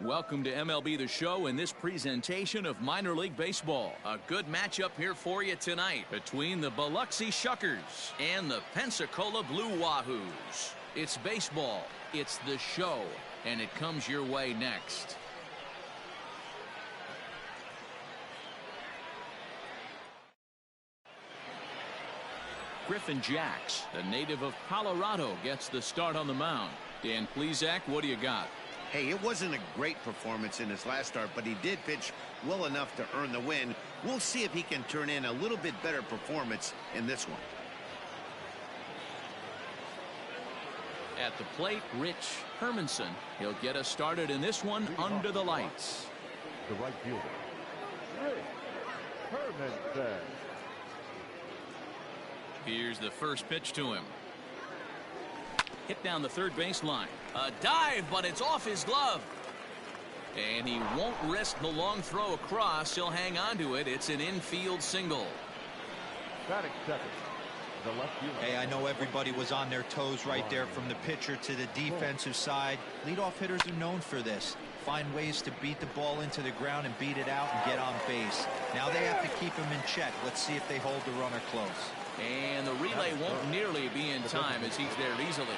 Welcome to MLB The Show in this presentation of minor league baseball. A good matchup here for you tonight between the Biloxi Shuckers and the Pensacola Blue Wahoos. It's baseball, it's the show, and it comes your way next. Griffin Jacks, the native of Colorado, gets the start on the mound. Dan Plesac, what do you got? Hey, it wasn't a great performance in his last start, but he did pitch well enough to earn the win. We'll see if he can turn in a little bit better performance in this one. At the plate, Rich Hermanson. He'll get us started in this one under the lights. The right fielder, Rich Hermanson. Here's the first pitch to him. Hit down the third baseline. A dive, but it's off his glove. And he won't risk the long throw across. He'll hang on to it. It's an infield single. Batting second, the left fielder. Hey, I know everybody was on their toes right there from the pitcher to the defensive side. Leadoff hitters are known for this. Find ways to beat the ball into the ground and beat it out and get on base. Now they have to keep him in check. Let's see if they hold the runner close. And the relay won't nearly be in time as he's there easily.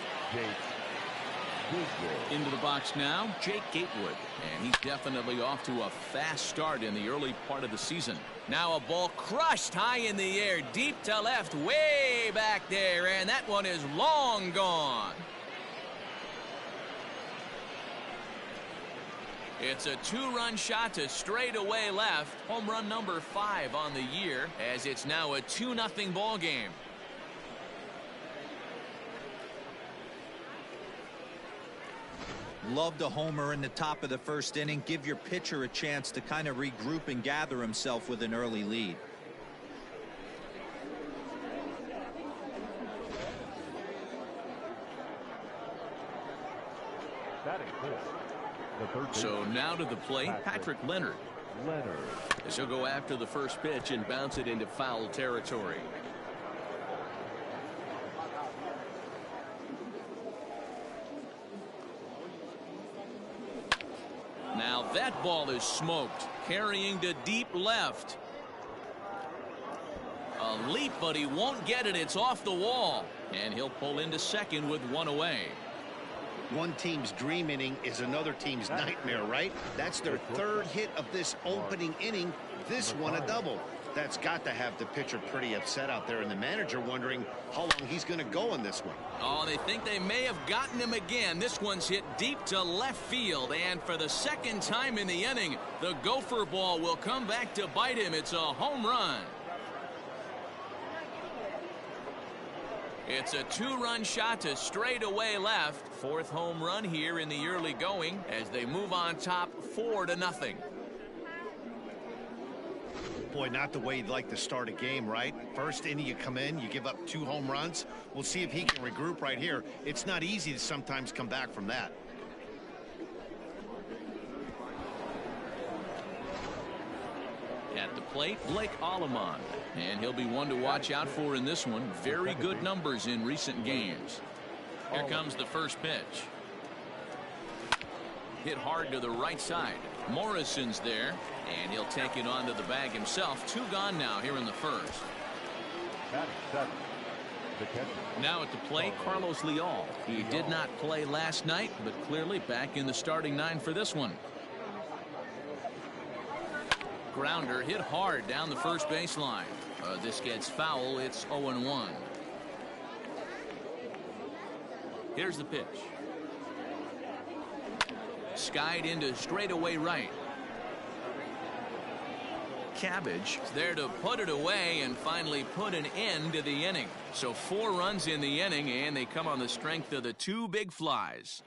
Into the box now, Jake Gatewood. And he's definitely off to a fast start in the early part of the season. Now a ball crushed high in the air, deep to left, way back there. And that one is long gone. It's a two-run shot to straightaway left. Home run number 5 on the year, as it's now a 2-0 ball game. Love the homer in the top of the first inning. Give your pitcher a chance to kind of regroup and gather himself with an early lead. Batting fourth. So now to the plate, Patrick Leonard. As he'll go after the first pitch and bounce it into foul territory. Now that ball is smoked, carrying to deep left. A leap, but he won't get it. It's off the wall, and he'll pull into second with one away. One team's dream inning is another team's nightmare, right? That's their third hit of this opening inning. This one a double. That's got to have the pitcher pretty upset out there, and the manager wondering how long he's going to go in this one. Oh, they think they may have gotten him again. This one's hit deep to left field, and for the second time in the inning, the gopher ball will come back to bite him. It's a home run. It's a two-run shot to straightaway left. Fourth home run here in the early going as they move on top 4-0. Boy, not the way you'd like to start a game, right? First inning, you come in, you give up 2 home runs. We'll see if he can regroup right here. It's not easy to sometimes come back from that. At the plate, Blake Alleman. And he'll be one to watch out for in this one. Very good numbers in recent games. Here comes the first pitch. Hit hard to the right side. Morrison's there, and he'll take it onto the bag himself. 2 gone now here in the first. Now at the plate, Carlos Leal. He did not play last night, but clearly back in the starting 9 for this one. Grounder hit hard down the first baseline. This gets foul. It's 0-1. Here's the pitch. Skied into straightaway right. Cabbage is there to put it away and finally put an end to the inning. So 4 runs in the inning, and they come on the strength of the 2 big flies.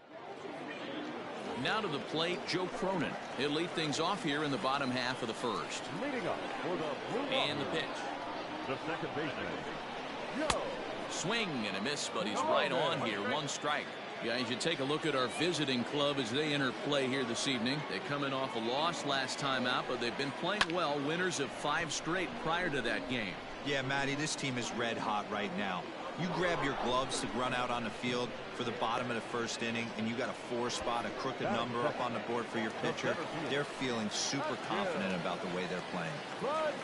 Now to the plate, Joe Cronin. He'll lead things off here in the bottom half of the first. Leading up for the Blue And the pitch. The second baseman, Joe. Swing and a miss, but he's right on here. 1 strike. Guys, you take a look at our visiting club as they enter play here this evening. They come in off a loss last time out, but they've been playing well. Winners of 5 straight prior to that game. Yeah, Matty, this team is red hot right now. You grab your gloves to run out on the field for the bottom of the first inning, and you got a 4-spot, a crooked number up on the board for your pitcher. They're feeling super confident about the way they're playing.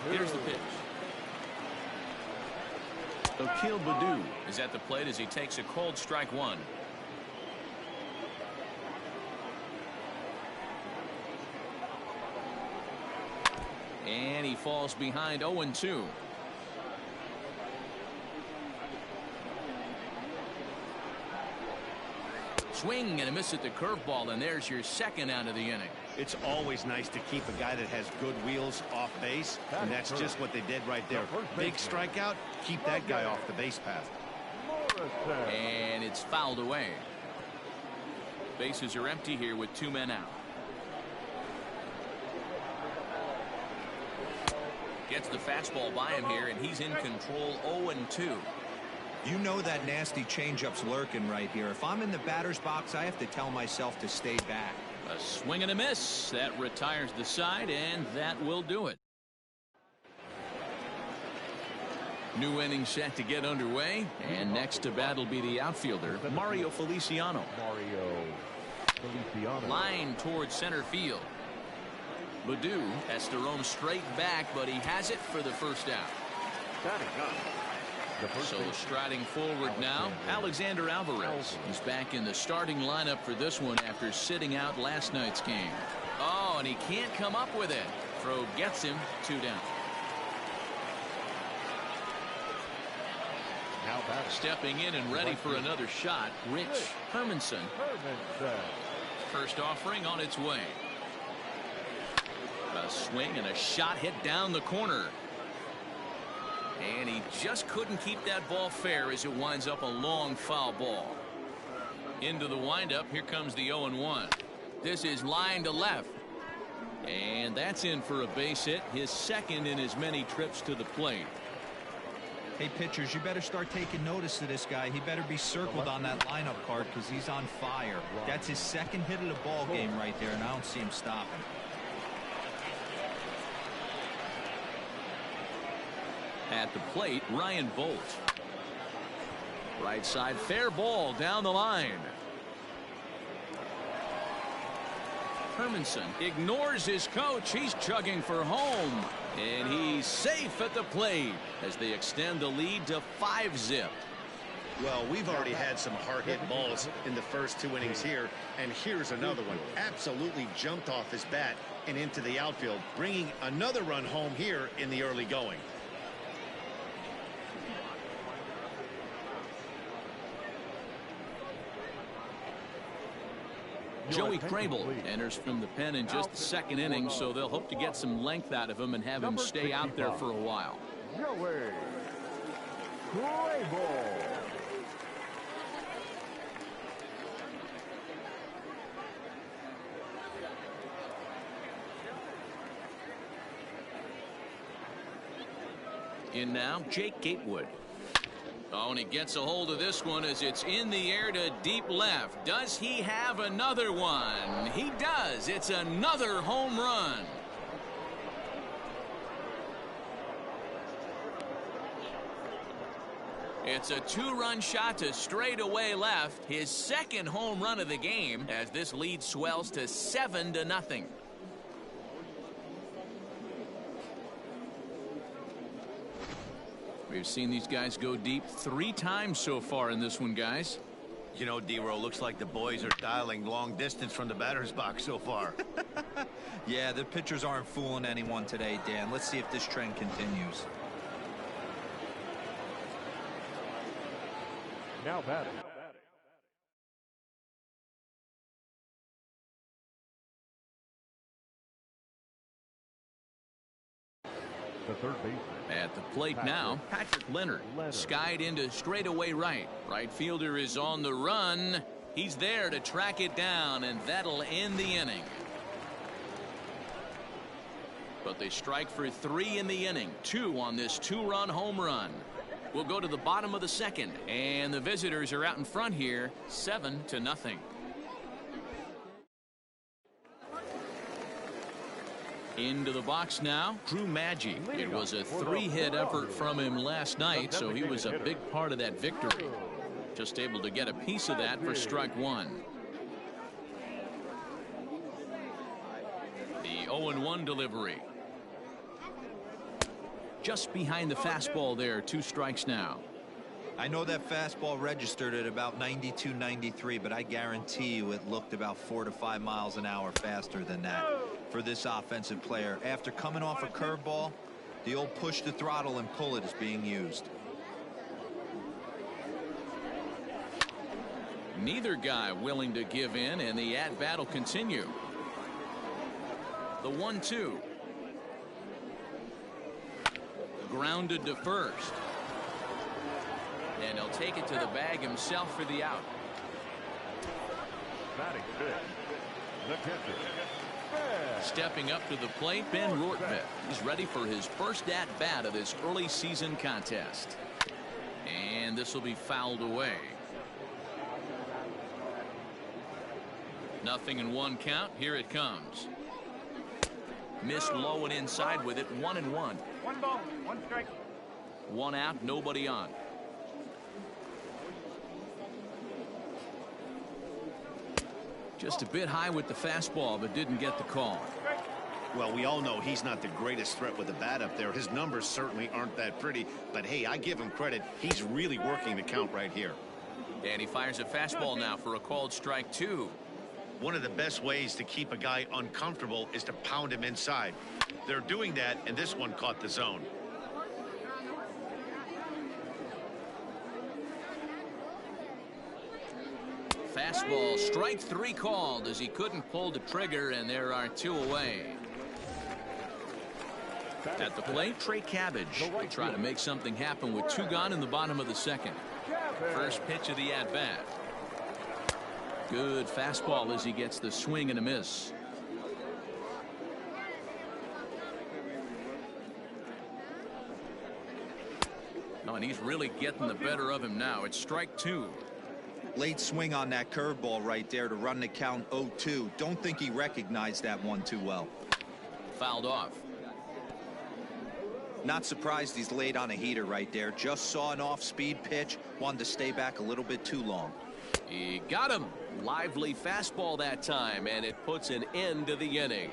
Here's the pitch. Akil Baddoo is at the plate as he takes a cold strike one. And he falls behind 0-2. Swing and a miss at the curveball, and there's your second out of the inning. It's always nice to keep a guy that has good wheels off base, and that's just what they did right there. Big strikeout, keep that guy off the base path. And it's fouled away. Bases are empty here with 2 men out. Gets the fastball by him here, and he's in control. 0-2. You know that nasty changeup's lurking right here. If I'm in the batter's box, I have to tell myself to stay back. A swing and a miss. That retires the side, and that will do it. New inning set to get underway, and next to bat will be the outfielder, Mario Feliciano. Line towards center field. Baddoo has to roam straight back, but he has it for the first out. So striding forward now, Alexander Alvarez. He's back in the starting lineup for this one after sitting out last night's game. Oh, and he can't come up with it. Throw gets him 2 down. Stepping in and ready for another shot, Rich Hermanson. First offering on its way. A swing and a shot hit down the corner. And he just couldn't keep that ball fair as it winds up a long foul ball. Into the windup. Here comes the 0-1. This is line to left. And that's in for a base hit, his second in as many trips to the plate. Hey, pitchers, you better start taking notice of this guy. He better be circled on that lineup card because he's on fire. That's his second hit of the ball game right there, and I don't see him stopping. At the plate, Ryan Bolt. Right side, fair ball down the line. Hermanson ignores his coach. He's chugging for home. And he's safe at the plate as they extend the lead to 5-zip. Well, we've already had some hard-hit balls in the first 2 innings here, and here's another one. Absolutely jumped off his bat and into the outfield, bringing another run home here in the early going. Joey Crable enters from the pen in just the second inning, so they'll hope to get some length out of him and have him stay out there for a while. Joey Crable. In now, Jake Gatewood. Oh, and he gets a hold of this one as it's in the air to deep left. Does he have another one? He does. It's another home run. It's a 2-run shot to straightaway left. His second home run of the game as this lead swells to 7-0. We've seen these guys go deep 3 times so far in this one, guys. You know, D-Row, looks like the boys are dialing long distance from the batter's box so far. Yeah, the pitchers aren't fooling anyone today, Dan. Let's see if this trend continues. Now batting. The third baseman. At the plate now, Patrick Leonard. Skied into straightaway right. Right fielder is on the run. He's there to track it down, and that'll end the inning. But they strike for 3 in the inning. 2 on this 2-run home run. We'll go to the bottom of the second, and the visitors are out in front here, 7-0. Into the box now, Drew Maggi. It was a 3-hit effort from him last night, so he was a big part of that victory. Just able to get a piece of that for strike one. The 0-1 delivery. Just behind the fastball there, 2 strikes now. I know that fastball registered at about 92, 93, but I guarantee you it looked about 4 to 5 miles an hour faster than that for this offensive player. After coming off a curveball, the old push the throttle and pull it is being used. Neither guy willing to give in, and the at-bat will continue. The 1-2. Grounded to first. And he'll take it to the bag himself for the out. Batting fifth, the catcher. Stepping up to the plate, Ben Rortvedt. He's ready for his first at-bat of this early season contest. And this will be fouled away. 0-1 count. Here it comes. Missed low and inside with it. 1-1. 1 ball, 1 strike. 1 out, nobody on. Just a bit high with the fastball, but didn't get the call. Well, we all know he's not the greatest threat with the bat up there. His numbers certainly aren't that pretty, but hey, I give him credit. He's really working the count right here. And he fires a fastball now for a called strike 2. One of the best ways to keep a guy uncomfortable is to pound him inside. They're doing that, and this one caught the zone. Fastball, strike 3 called as he couldn't pull the trigger, and there are 2 away. At the plate, Trey Cabbage will try to make something happen with 2 gone in the bottom of the second. First pitch of the at-bat. Good fastball as he gets the swing and a miss. Oh, and he's really getting the better of him now. It's strike 2. Late swing on that curveball right there to run the count 0-2. Don't think he recognized that one too well. Fouled off. Not surprised he's laid on a heater right there. Just saw an off-speed pitch. Wanted to stay back a little bit too long. He got him. Lively fastball that time, and it puts an end to the inning.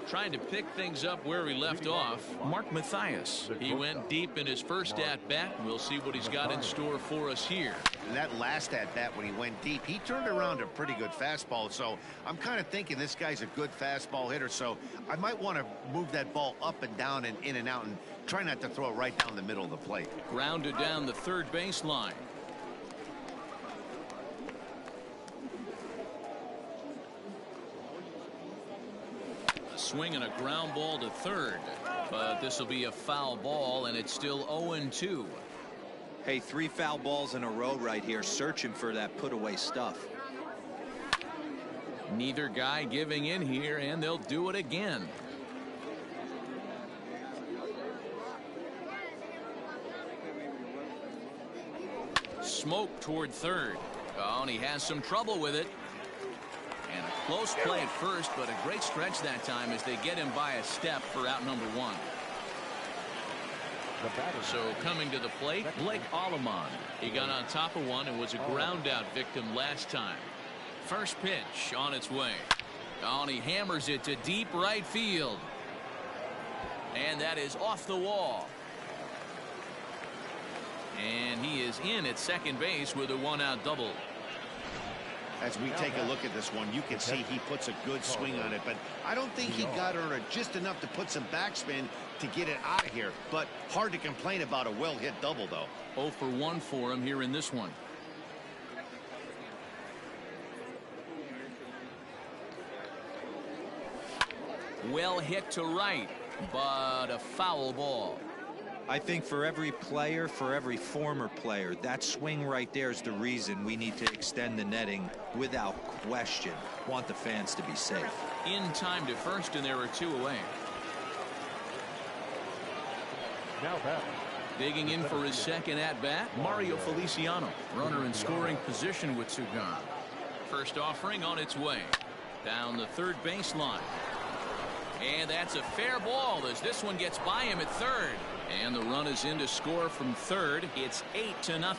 Trying to pick things up where he left off, Mark Mathias. He went deep in his first at-bat. We'll see what he's got in store for us here. And that last at-bat when he went deep, he turned around a pretty good fastball. So I'm kind of thinking this guy's a good fastball hitter. So I might want to move that ball up and down and in and out and try not to throw it right down the middle of the plate. Grounded down the third baseline. Swing and a ground ball to third, but this will be a foul ball, and it's still 0-2. Hey, 3 foul balls in a row right here, searching for that put away stuff. Neither guy giving in here, and they'll do it again. Smoke toward third. Oh, and he has some trouble with it. And a close play at first, but a great stretch that time as they get him by a step for out number 1. So coming to the plate, Blake Alleman. He got on top of one and was a ground out victim last time. First pitch on its way. Oh, and he hammers it to deep right field. And that is off the wall. And he is in at second base with a 1-out double. As we take a look at this one, you can see he puts a good swing on it, but I don't think he got her just enough to put some backspin to get it out of here. But hard to complain about a well-hit double, though. 0 for 1 for him here in this one. Well hit to right, but a foul ball. I think for every player, for every former player, that swing right there is the reason we need to extend the netting without question. Want the fans to be safe. In time to first, and there are 2 away. Now back. Digging in for his second at-bat, Mario Feliciano. Runner in scoring position with 2 gone. First offering on its way. Down the third baseline. And that's a fair ball as this one gets by him at third. And the run is in to score from third. It's 8-0.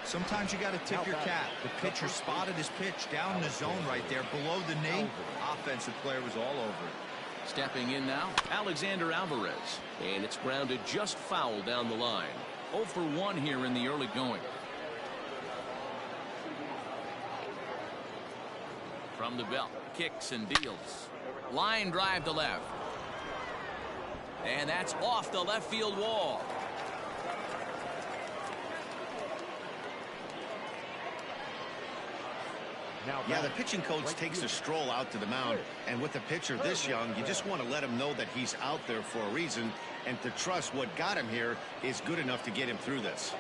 Sometimes you got to tip your cap. The pitcher spotted his pitch down in the zone right there below the knee. Offensive player was all over it. Stepping in now, Alexander Alvarez. And it's grounded just foul down the line. 0 for 1 here in the early going. From the belt, kicks and deals. Line drive to left. And that's off the left field wall. Yeah, the pitching coach takes a stroll out to the mound, and with a pitcher this young, you just want to let him know that he's out there for a reason, and to trust what got him here is good enough to get him through this.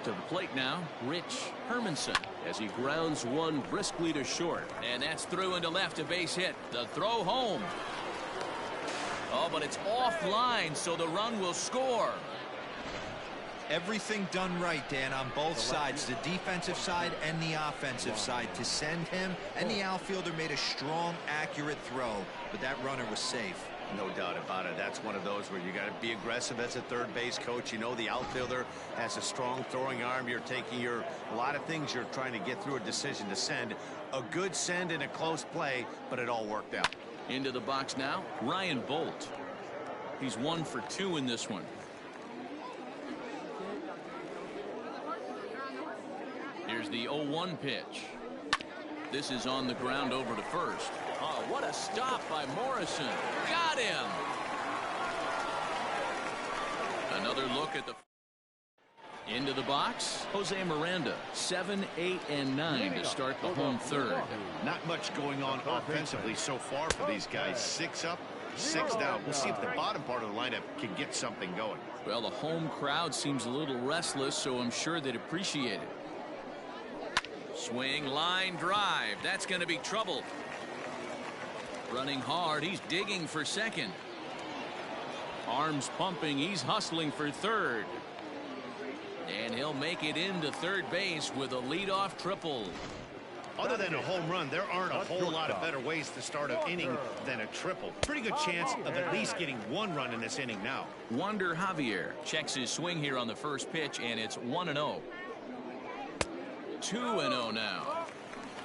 To the plate now, Rich Hermanson as he grounds one briskly to short. And that's through into left, a base hit. The throw home. Oh, but it's offline, so the run will score. Everything done right, Dan, on both sides, the defensive side and the offensive side, to send him, and the outfielder made a strong, accurate throw, but that runner was safe. No doubt about it. That's one of those where you got to be aggressive as a third base coach. You know the outfielder has a strong throwing arm. You're taking a lot of things you're trying to get through a decision to send. A good send in a close play, but it all worked out. Into the box now, Ryan Bolt. He's 1 for 2 in this one. Here's the 0-1 pitch. This is on the ground over to first. Oh, what a stop by Morrison. Got him. Another look at the into the box. Jose Miranda, 7, 8, and 9 to start the home third. Not much going on offensively so far for these guys. 6 up, 6 down. We'll see if the bottom part of the lineup can get something going. Well, the home crowd seems a little restless, so I'm sure they'd appreciate it. Swing, line drive. That's going to be trouble. Running hard. He's digging for second. Arms pumping. He's hustling for third. And he'll make it into third base with a leadoff triple. Other than a home run, there aren't a whole lot of better ways to start an inning than a triple. Pretty good chance of at least getting 1 run in this inning now. Wander Javier checks his swing here on the first pitch, and it's 1-0. 2-0 now.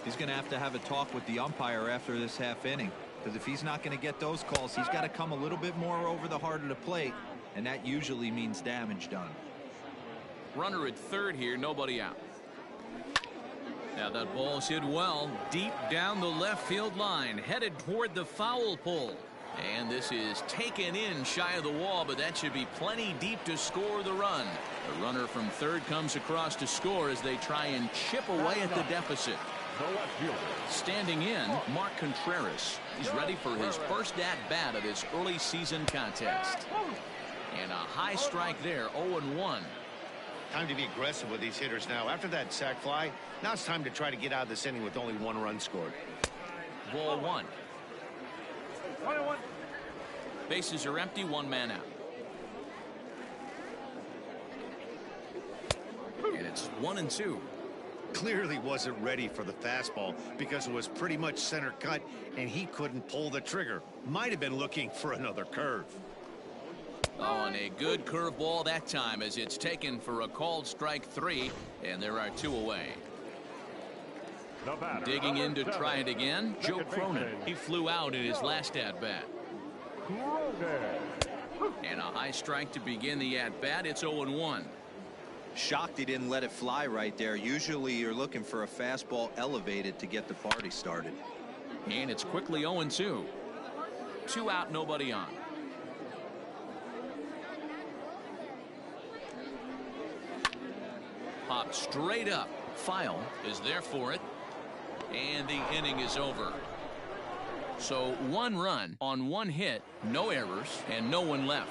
He's going to have a talk with the umpire after this half inning, because if he's not going to get those calls, he's got to come a little bit more over the heart of the plate, and that usually means damage done. Runner at third here, nobody out. Now that ball's hit well deep down the left field line, headed toward the foul pole. And this is taken in shy of the wall, but that should be plenty deep to score the run. The runner from third comes across to score as they try and chip away at the deficit. Standing in, Mark Contreras. He's ready for his first at-bat of this early season contest. And a high strike there, 0-1. Time to be aggressive with these hitters now. After that sac fly, now it's time to try to get out of this inning with only 1 run scored. Ball 1. Bases are empty, 1 man out. And it's 1-2. Clearly wasn't ready for the fastball because it was pretty much center cut and he couldn't pull the trigger. Might have been looking for another curve. Oh, and a good curveball that time as it's taken for a called strike 3, and there are 2 away. Digging in to try it again, Joe Cronin. He flew out in his last at-bat. And a high strike to begin the at-bat. It's 0-1. Shocked he didn't let it fly right there. Usually you're looking for a fastball elevated to get the party started. And it's quickly 0-2. 2 out, nobody on. Pop straight up. File is there for it. And the inning is over. So 1 run on 1 hit, no errors, and no one left.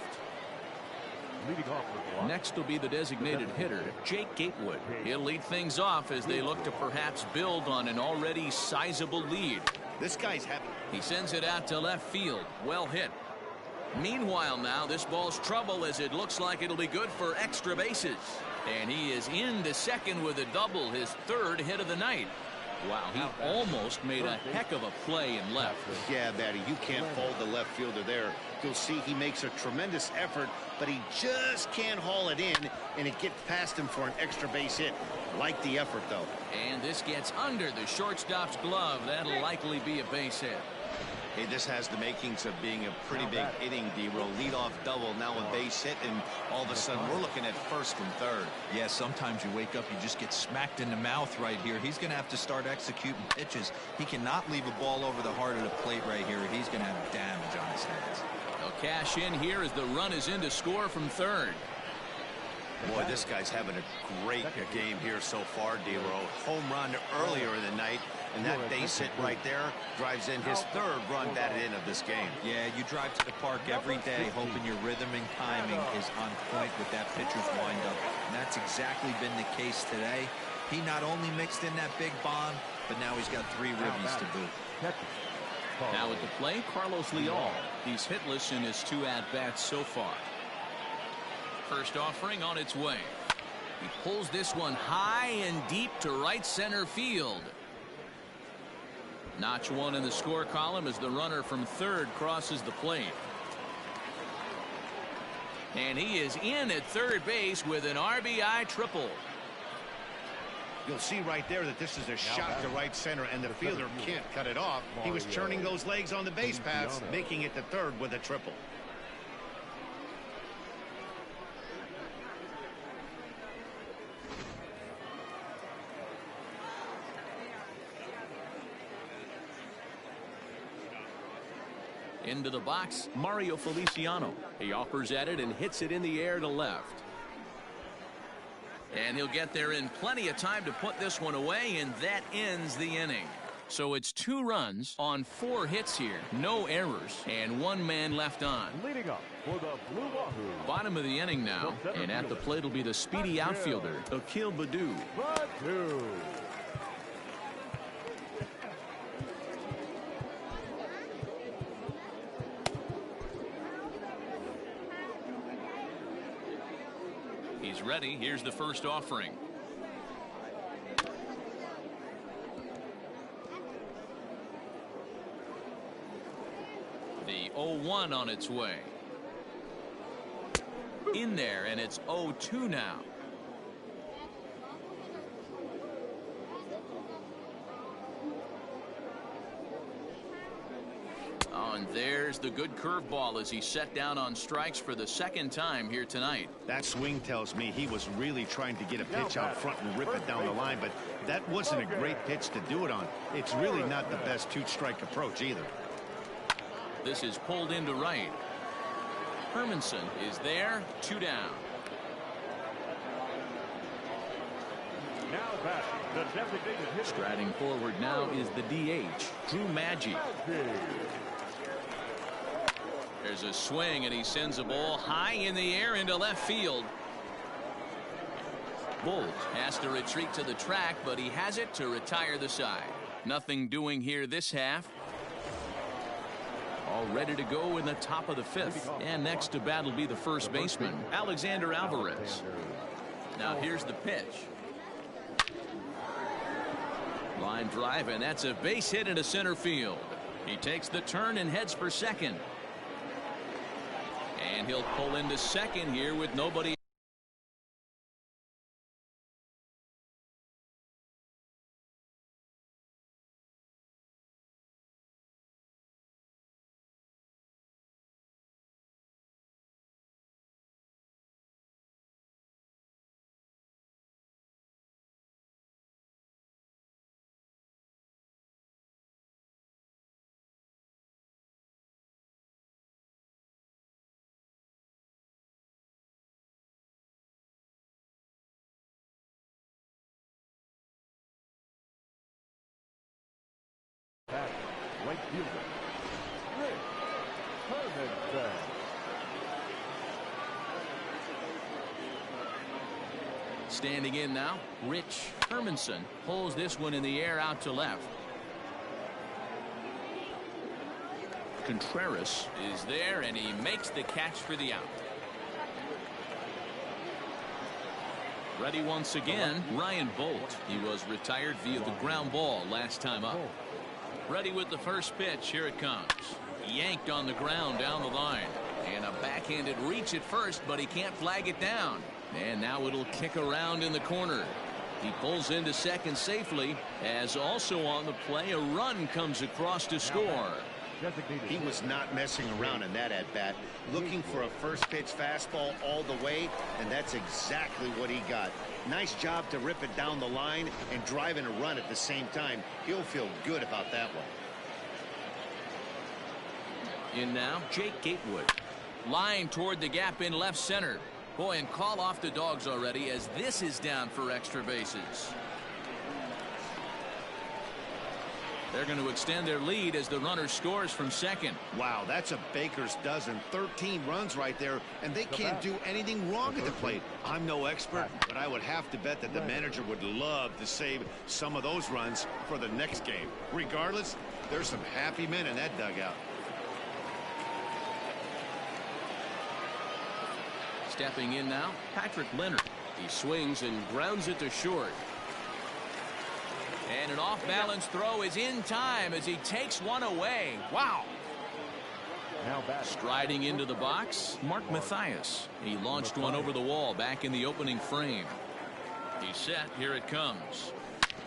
Next will be the designated hitter, Jake Gatewood. He'll lead things off as they look to perhaps build on an already sizable lead. This guy's happy. He sends it out to left field. Well hit. Meanwhile, now this ball's trouble as it looks like it'll be good for extra bases. And he is into second with a double, his third hit of the night. Wow, he almost made a heck of a play in left. Yeah, Batty, you can't fault the left fielder there. You'll see he makes a tremendous effort, but he just can't haul it in, and it gets past him for an extra base hit. Like the effort, though. And this gets under the shortstop's glove. That'll likely be a base hit. Hey, this has the makings of being a pretty big inning, D-Roll. Leadoff double, now a base hit, and all of a sudden we're looking at first and third. Yeah, sometimes you wake up, you just get smacked in the mouth right here. He's going to have to start executing pitches. He cannot leave a ball over the heart of the plate right here. He's going to have damage on his hands. They'll cash in here as the run is in to score from third. Boy, this guy's having a great game here so far, D-Roll. Home run earlier in the night, and that base hit right there drives in his third run batted in of this game. Yeah, you drive to the park every day hoping your rhythm and timing is on point with that pitcher's windup, and that's exactly been the case today. He not only mixed in that big bomb, but now he's got 3 ribbies to boot. Now at the plate, Carlos Leal. He's hitless in his 2 at-bats so far. First offering on its way. He pulls this one high and deep to right center field. Notch 1 in the score column as the runner from third crosses the plate. And he is in at third base with an RBI triple. You'll see right there that this is a shot to right center, and the fielder can't cut it off. He was churning those legs on the base paths, making it to third with a triple. Into the box, Mario Feliciano. He offers at it and hits it in the air to left. And he'll get there in plenty of time to put this one away, and that ends the inning. So it's 2 runs on 4 hits here, no errors, and 1 man left on. Leading up for the Blue Wahoo. Bottom of the inning now, and at the plate will be the speedy outfielder, Akil Baddoo. Baddoo. He's ready. Here's the first offering. The 0-1 on its way. In there, and it's 0-2 now. Oh, and there's the good curveball as he set down on strikes for the 2nd time here tonight. That swing tells me he was really trying to get a pitch out front and rip it down the line, but that wasn't a great pitch to do it on. It's really not the best 2-strike approach either. This is pulled into right. Hermanson is there, 2 down. Now back, the designated hitter. Striding forward now is the DH, Drew Maggi. There's a swing, and he sends a ball high in the air into left field. Bolt has to retreat to the track, but he has it to retire the side. Nothing doing here this half. All ready to go in the top of the 5th. And next to bat will be the first baseman, Alexander Alvarez. Now here's the pitch. Line drive, and that's a base hit into center field. He takes the turn and heads for second. And he'll pull into second here with nobody. Right fielder, Rich Hermanson. Standing in now, Rich Hermanson pulls this one in the air out to left. Contreras is there, and he makes the catch for the out. Ready once again, Ryan Bolt. He was retired via the ground ball last time up. Ready with the first pitch. Here it comes. Yanked on the ground down the line. And a backhanded reach at first, but he can't flag it down. And now it'll kick around in the corner. He pulls into second safely, as also on the play a run comes across to score. He was not messing around in that at-bat, looking for a first pitch fastball all the way, and that's exactly what he got. Nice job to rip it down the line and drive in a run at the same time. He'll feel good about that one. In now, Jake Gatewood. Line toward the gap in left center. Boy, and call off the dogs already, as this is down for extra bases. They're going to extend their lead as the runner scores from second. Wow, that's a baker's dozen. 13 runs right there, and they can't do anything wrong at the plate. I'm no expert, but I would have to bet that the manager would love to save some of those runs for the next game. Regardless, there's some happy men in that dugout. Stepping in now, Patrick Leonard. He swings and grounds it to short. And an off-balance throw is in time as he takes one away. Wow. Striding into the box, Mark Mathias. He launched one over the wall back in the opening frame. He's set. Here it comes.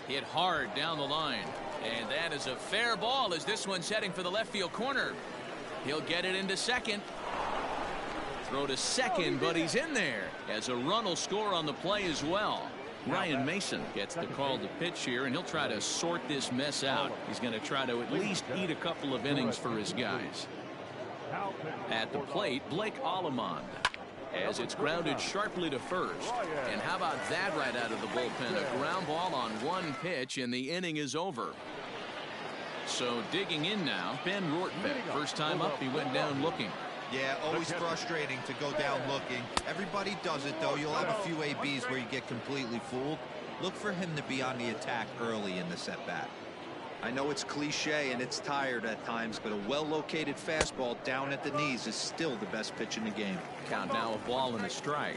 Hit hard down the line. And that is a fair ball as this one's heading for the left field corner. He'll get it into second. Throw to second, but he's in there as a run will score on the play as well. Ryan Mason gets the call to pitch here, and he'll try to sort this mess out. He's going to try to at least eat a couple of innings for his guys. At the plate, Blake Allemond, as it's grounded sharply to first. And how about that right out of the bullpen? A ground ball on one pitch, and the inning is over. So digging in now, Ben Rortvedt. First time up, he went down looking. Yeah, always frustrating to go down looking. Everybody does it, though. You'll have a few ABs where you get completely fooled. Look for him to be on the attack early in the at-bat. I know it's cliche and it's tired at times, but a well-located fastball down at the knees is still the best pitch in the game. Count now a ball and a strike.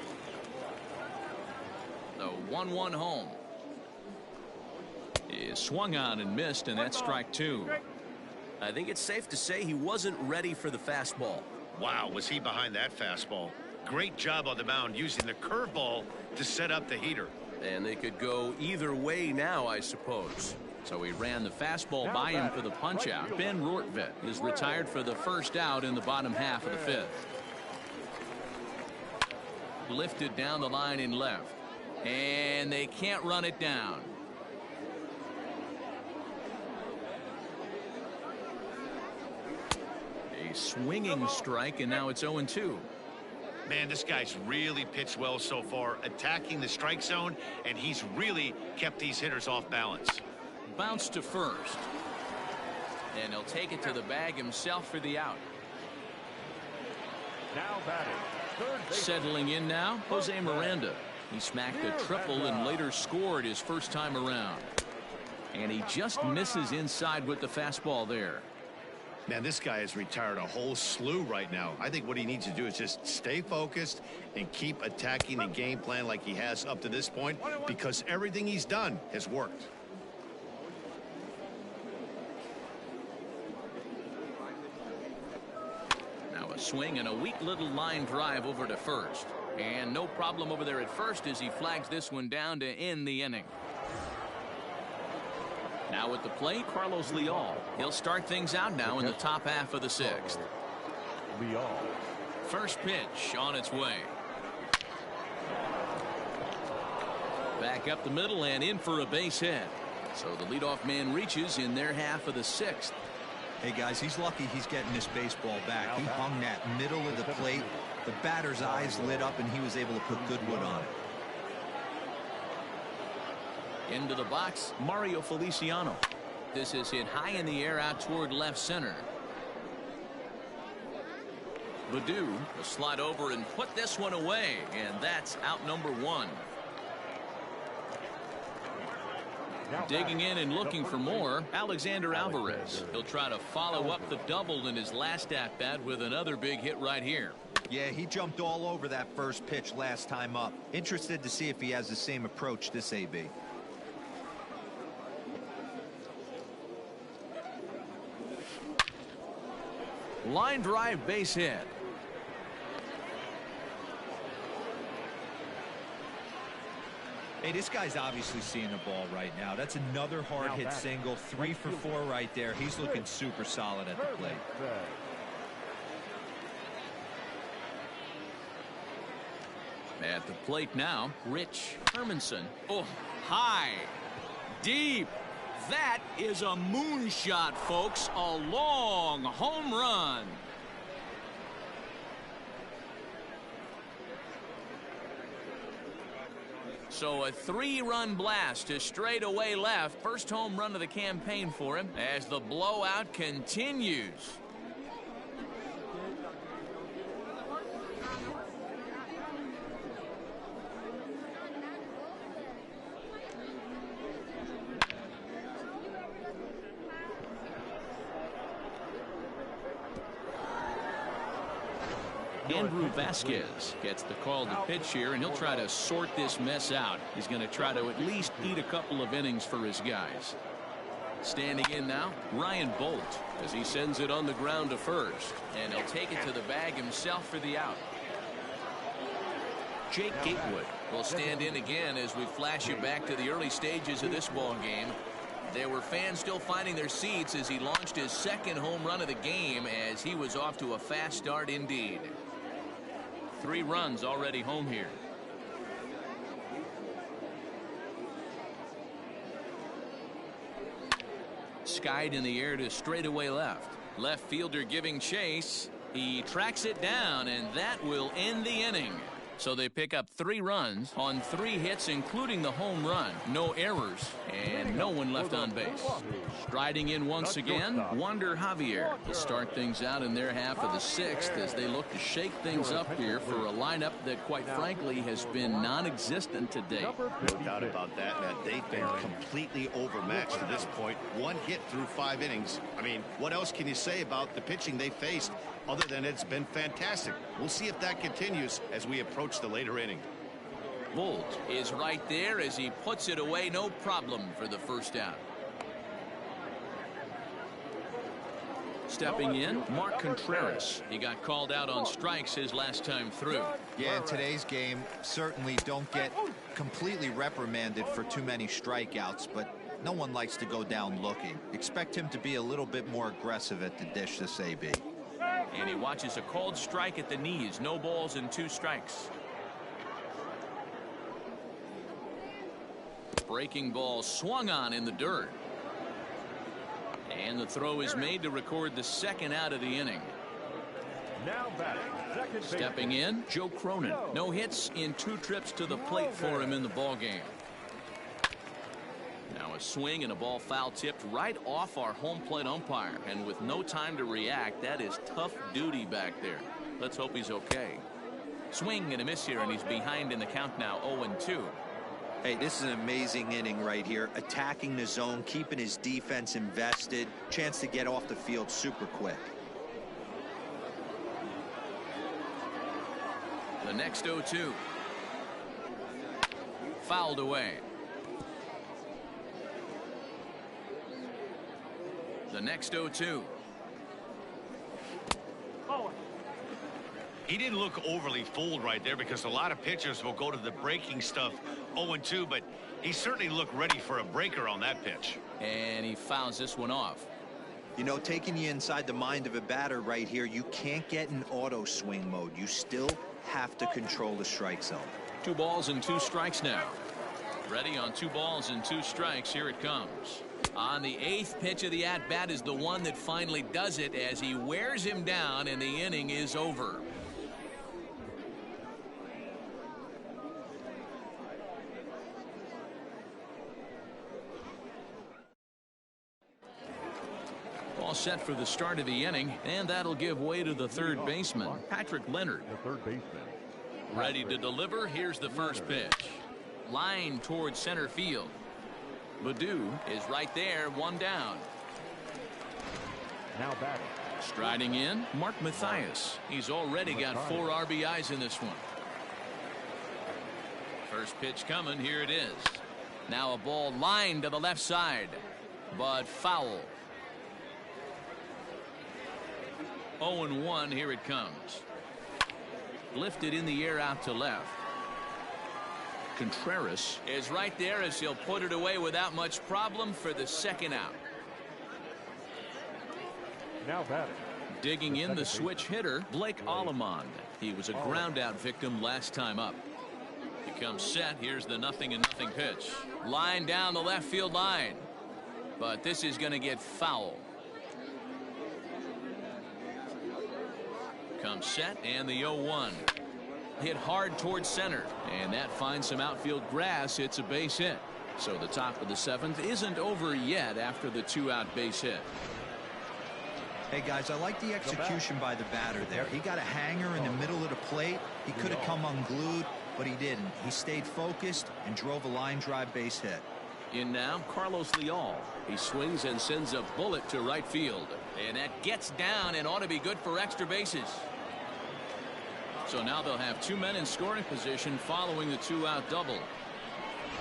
The 1-1 home. He swung on and missed, and that's strike two. I think it's safe to say he wasn't ready for the fastball. Wow, was he behind that fastball. Great job on the mound using the curveball to set up the heater. And they could go either way now, I suppose. So he ran the fastball by him for the punch out. Ben Rortvedt is retired for the first out in the bottom half of the fifth. Lifted down the line in left. And they can't run it down. A swinging strike, and now it's 0-2. Man, this guy's really pitched well so far, attacking the strike zone, and he's really kept these hitters off balance. Bounce to first. And he'll take it to the bag himself for the out. Now batting, third base. Settling in now, Jose Miranda. He smacked a triple and later scored his first time around. And he just misses inside with the fastball there. Man, this guy has retired a whole slew right now. I think what he needs to do is just stay focused and keep attacking the game plan like he has up to this point, because everything he's done has worked. Now a swing and a weak little line drive over to first. And no problem over there at first as he flags this one down to end the inning. Now at the plate, Carlos Leal. He'll start things out now in the top half of the sixth. Leal. First pitch on its way. Back up the middle and in for a base hit. So the leadoff man reaches in their half of the sixth. Hey, guys, he's lucky he's getting this baseball back. He hung that middle of the plate. The batter's eyes lit up, and he was able to put good wood on it. Into the box, Mario Feliciano. This is hit high in the air out toward left center. Baddoo will slide over and put this one away, and that's out number one. Digging in and looking for more, Alexander Alvarez. He'll try to follow up the double in his last at-bat with another big hit right here. Yeah, he jumped all over that first pitch last time up. Interested to see if he has the same approach this AB. Line drive base hit. Hey, this guy's obviously seeing the ball right now. That's another hard hit single. 3 for 4 right there. He's looking super solid at the plate. At the plate now, Rich Hermanson. Oh, high, deep. That is a moonshot, folks. A long home run. So a 3-run blast to straightaway left. First home run of the campaign for him as the blowout continues. Andrew Vasquez gets the call to pitch here, and he'll try to sort this mess out. He's going to try to at least eat a couple of innings for his guys. Standing in now, Ryan Bolt, as he sends it on the ground to first, and he'll take it to the bag himself for the out. Jake Gatewood will stand in again as we flash you back to the early stages of this ball game. There were fans still finding their seats as he launched his second home run of the game, as he was off to a fast start indeed. 3 runs already home here. Skied in the air to straightaway left. Left fielder giving chase. He tracks it down, and that will end the inning. So they pick up 3 runs on 3 hits, including the home run. No errors and no one left on base. Striding in once again, Wander Javier will start things out in their half of the 6th as they look to shake things up here for a lineup that, quite frankly, has been non-existent today. No doubt about that, man. They've been completely overmatched to this point. 1 hit through 5 innings. I mean, what else can you say about the pitching they faced other than it's been fantastic? We'll see if that continues as we approach the later inning. Bolt is right there as he puts it away, no problem for the first out. Stepping in, Mark Contreras. He got called out on strikes his last time through. Yeah, in today's game, certainly don't get completely reprimanded for too many strikeouts, but no one likes to go down looking. Expect him to be a little bit more aggressive at the dish this AB. And he watches a called strike at the knees. No balls and 2 strikes. Breaking ball swung on in the dirt. And the throw is made to record the second out of the inning. Now batting, second base. Stepping in, Joe Cronin. No hits in 2 trips to the plate for him in the ball game. Now a swing and a ball foul tipped right off our home plate umpire, and with no time to react, that is tough duty back there. Let's hope he's okay. Swing and a miss here, and he's behind in the count now, 0-2. Hey, this is an amazing inning right here. Attacking the zone, keeping his defense invested. Chance to get off the field super quick. The next 0-2. Fouled away. The next 0-2. He didn't look overly fooled right there, because a lot of pitchers will go to the breaking stuff 0-2, but he certainly looked ready for a breaker on that pitch. And he fouls this one off. You know, taking you inside the mind of a batter right here, you can't get in auto swing mode. You still have to control the strike zone. 2 balls and 2 strikes now. Ready on 2 balls and 2 strikes. Here it comes. On the 8th pitch of the at-bat is the one that finally does it, as he wears him down and the inning is over. All set for the start of the inning, and that'll give way to the third baseman, Patrick Leonard. The third baseman. Ready to deliver. Here's the first pitch. Line towards center field. Baду is right there, one down. Now batting. Striding in, Mark Mathias. He's already got 4 RBIs in this one. First pitch coming, here it is. Now a ball lined to the left side, but foul. 0-1, here it comes. Lifted in the air out to left. Contreras is right there as he'll put it away without much problem for the second out. Now batting. Digging in the switch hitter, Blake Allemond. He was a ground out victim last time up. He comes set. Here's the 0-0 pitch. Line down the left field line. But this is going to get foul. Comes set and the 0-1. Hit hard towards center. And that finds some outfield grass. It's a base hit. So the top of the 7th isn't over yet after the 2-out base hit. Hey guys, I like the execution by the batter there. He got a hanger in the middle of the plate. He could have come unglued, but he didn't. He stayed focused and drove a line drive base hit. In now, Carlos Leal. He swings and sends a bullet to right field. And that gets down and ought to be good for extra bases. So now they'll have 2 men in scoring position following the 2-out double.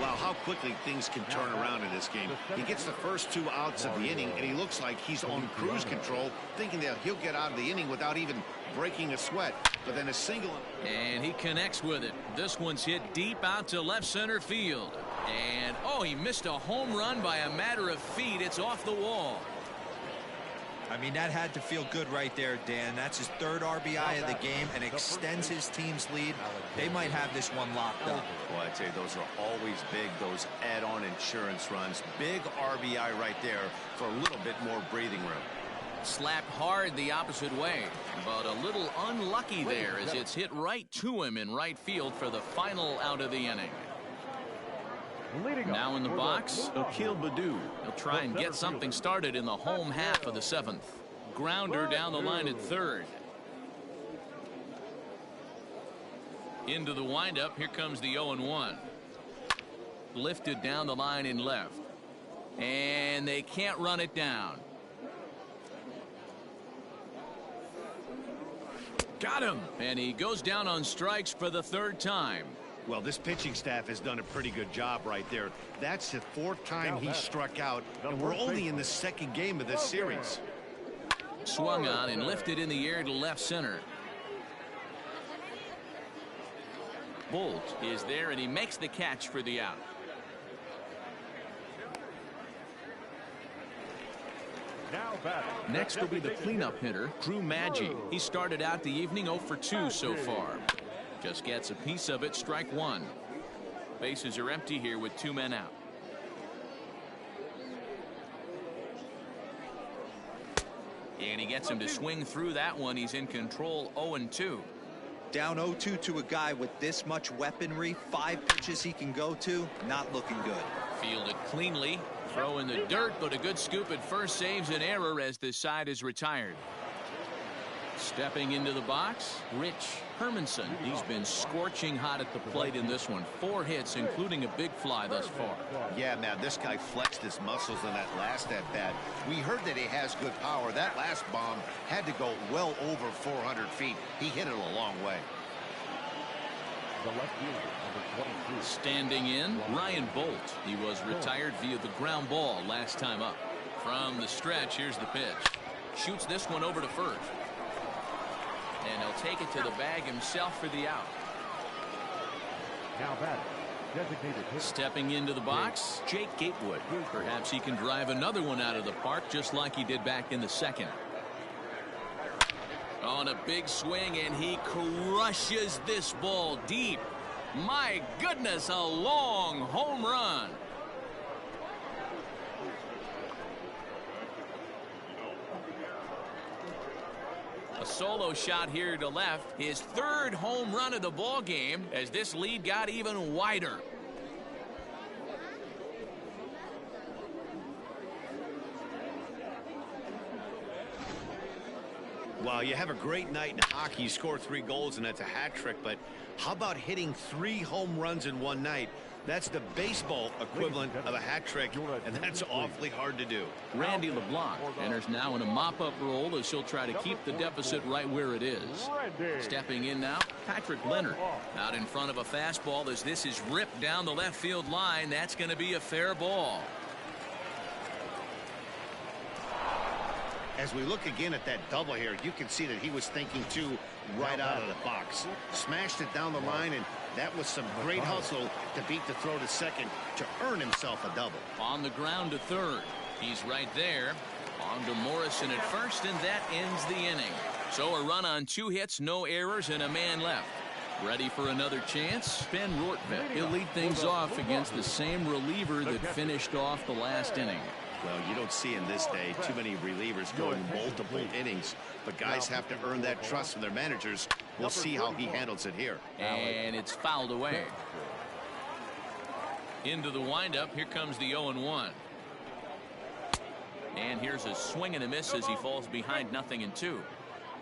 Wow, how quickly things can turn around in this game. He gets the first 2 outs of the inning, and he looks like he's on cruise control, thinking that he'll get out of the inning without even breaking a sweat. But then a single. And he connects with it. This one's hit deep out to left center field. And, oh, he missed a home run by a matter of feet. It's off the wall. I mean, that had to feel good right there, Dan. That's his 3rd RBI of the game and extends his team's lead. They might have this one locked up. Well, I'd say those are always big, those add-on insurance runs. Big RBI right there for a little bit more breathing room. Slapped hard the opposite way, but a little unlucky there as it's hit right to him in right field for the final out of the inning. Now in the box, Akil Baddoo. He'll try and get something started in the home half of the 7th. Grounder down the line at 3rd. Into the windup, here comes the 0-1. Lifted down the line in left. And they can't run it down. Got him! And he goes down on strikes for the 3rd time. Well, this pitching staff has done a pretty good job right there. That's the 4th time he struck out, and we're only in the 2nd game of this series. Swung on and lifted in the air to left center. Bolt is there, and he makes the catch for the out. Next will be the cleanup hitter, Drew Maggi. He started out the evening 0 for 2 so far. Just gets a piece of it, strike 1. Bases are empty here with 2 men out. And he gets him to swing through that one. He's in control, 0-2. Down 0-2 to a guy with this much weaponry, 5 pitches he can go to, not looking good. Fielded cleanly. Throw in the dirt, but a good scoop at first saves an error as the side is retired. Stepping into the box, Rich Hermanson. He's been scorching hot at the plate in this one. 4 hits, including a big fly thus far. Yeah, man, this guy flexed his muscles in that last at-bat. We heard that he has good power. That last bomb had to go well over 400 feet. He hit it a long way. The left fielder, number 22. Standing in, Ryan Bolt. He was retired via the ground ball last time up. From the stretch, here's the pitch. Shoots this one over to first. And he'll take it to the bag himself for the out. Now batting, designated hitter. Stepping into the box, Jake Gatewood. Perhaps he can drive another one out of the park just like he did back in the 2nd. On a big swing, and he crushes this ball deep. My goodness, a long home run. A solo shot here to left. His 3rd home run of the ball game as this lead got even wider. Well, you have a great night in hockey. You score 3 goals, and that's a hat trick. But how about hitting 3 home runs in one night? That's the baseball equivalent of a hat trick, and that's awfully hard to do. Randy LeBlanc enters now in a mop-up role as he'll try to keep the deficit right where it is. Stepping in now, Patrick Leonard. Out in front of a fastball as this is ripped down the left field line. That's going to be a fair ball. As we look again at that double here, you can see that he was thinking too right out of the box. Smashed it down the line, and that was some great hustle to beat the throw to second to earn himself a double. On the ground to third. He's right there. On to Morrison at first, and that ends the inning. So a run on 2 hits, no errors, and a man left. Ready for another chance? Ben Rortvedt. He'll lead things off against the same reliever that finished off the last inning. Well, you don't see in this day too many relievers going multiple innings, but guys have to earn that trust from their managers. We'll see how he handles it here. And it's fouled away. Into the windup. Here comes the 0-1. And here's a swing and a miss as he falls behind 0-2.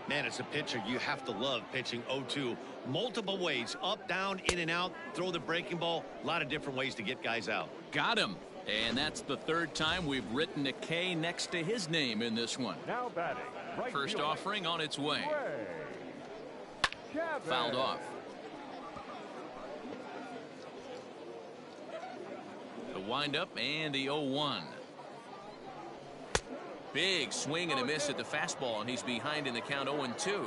Man, as a pitcher, you have to love pitching 0-2. Multiple ways, up, down, in and out, throw the breaking ball. A lot of different ways to get guys out. Got him. And that's the 3rd time we've written a K next to his name in this one. Now batting. Right First fielder. offering on its way. Chavez. Fouled off. The windup and the 0-1. Big swing and a miss at the fastball, and he's behind in the count 0-2.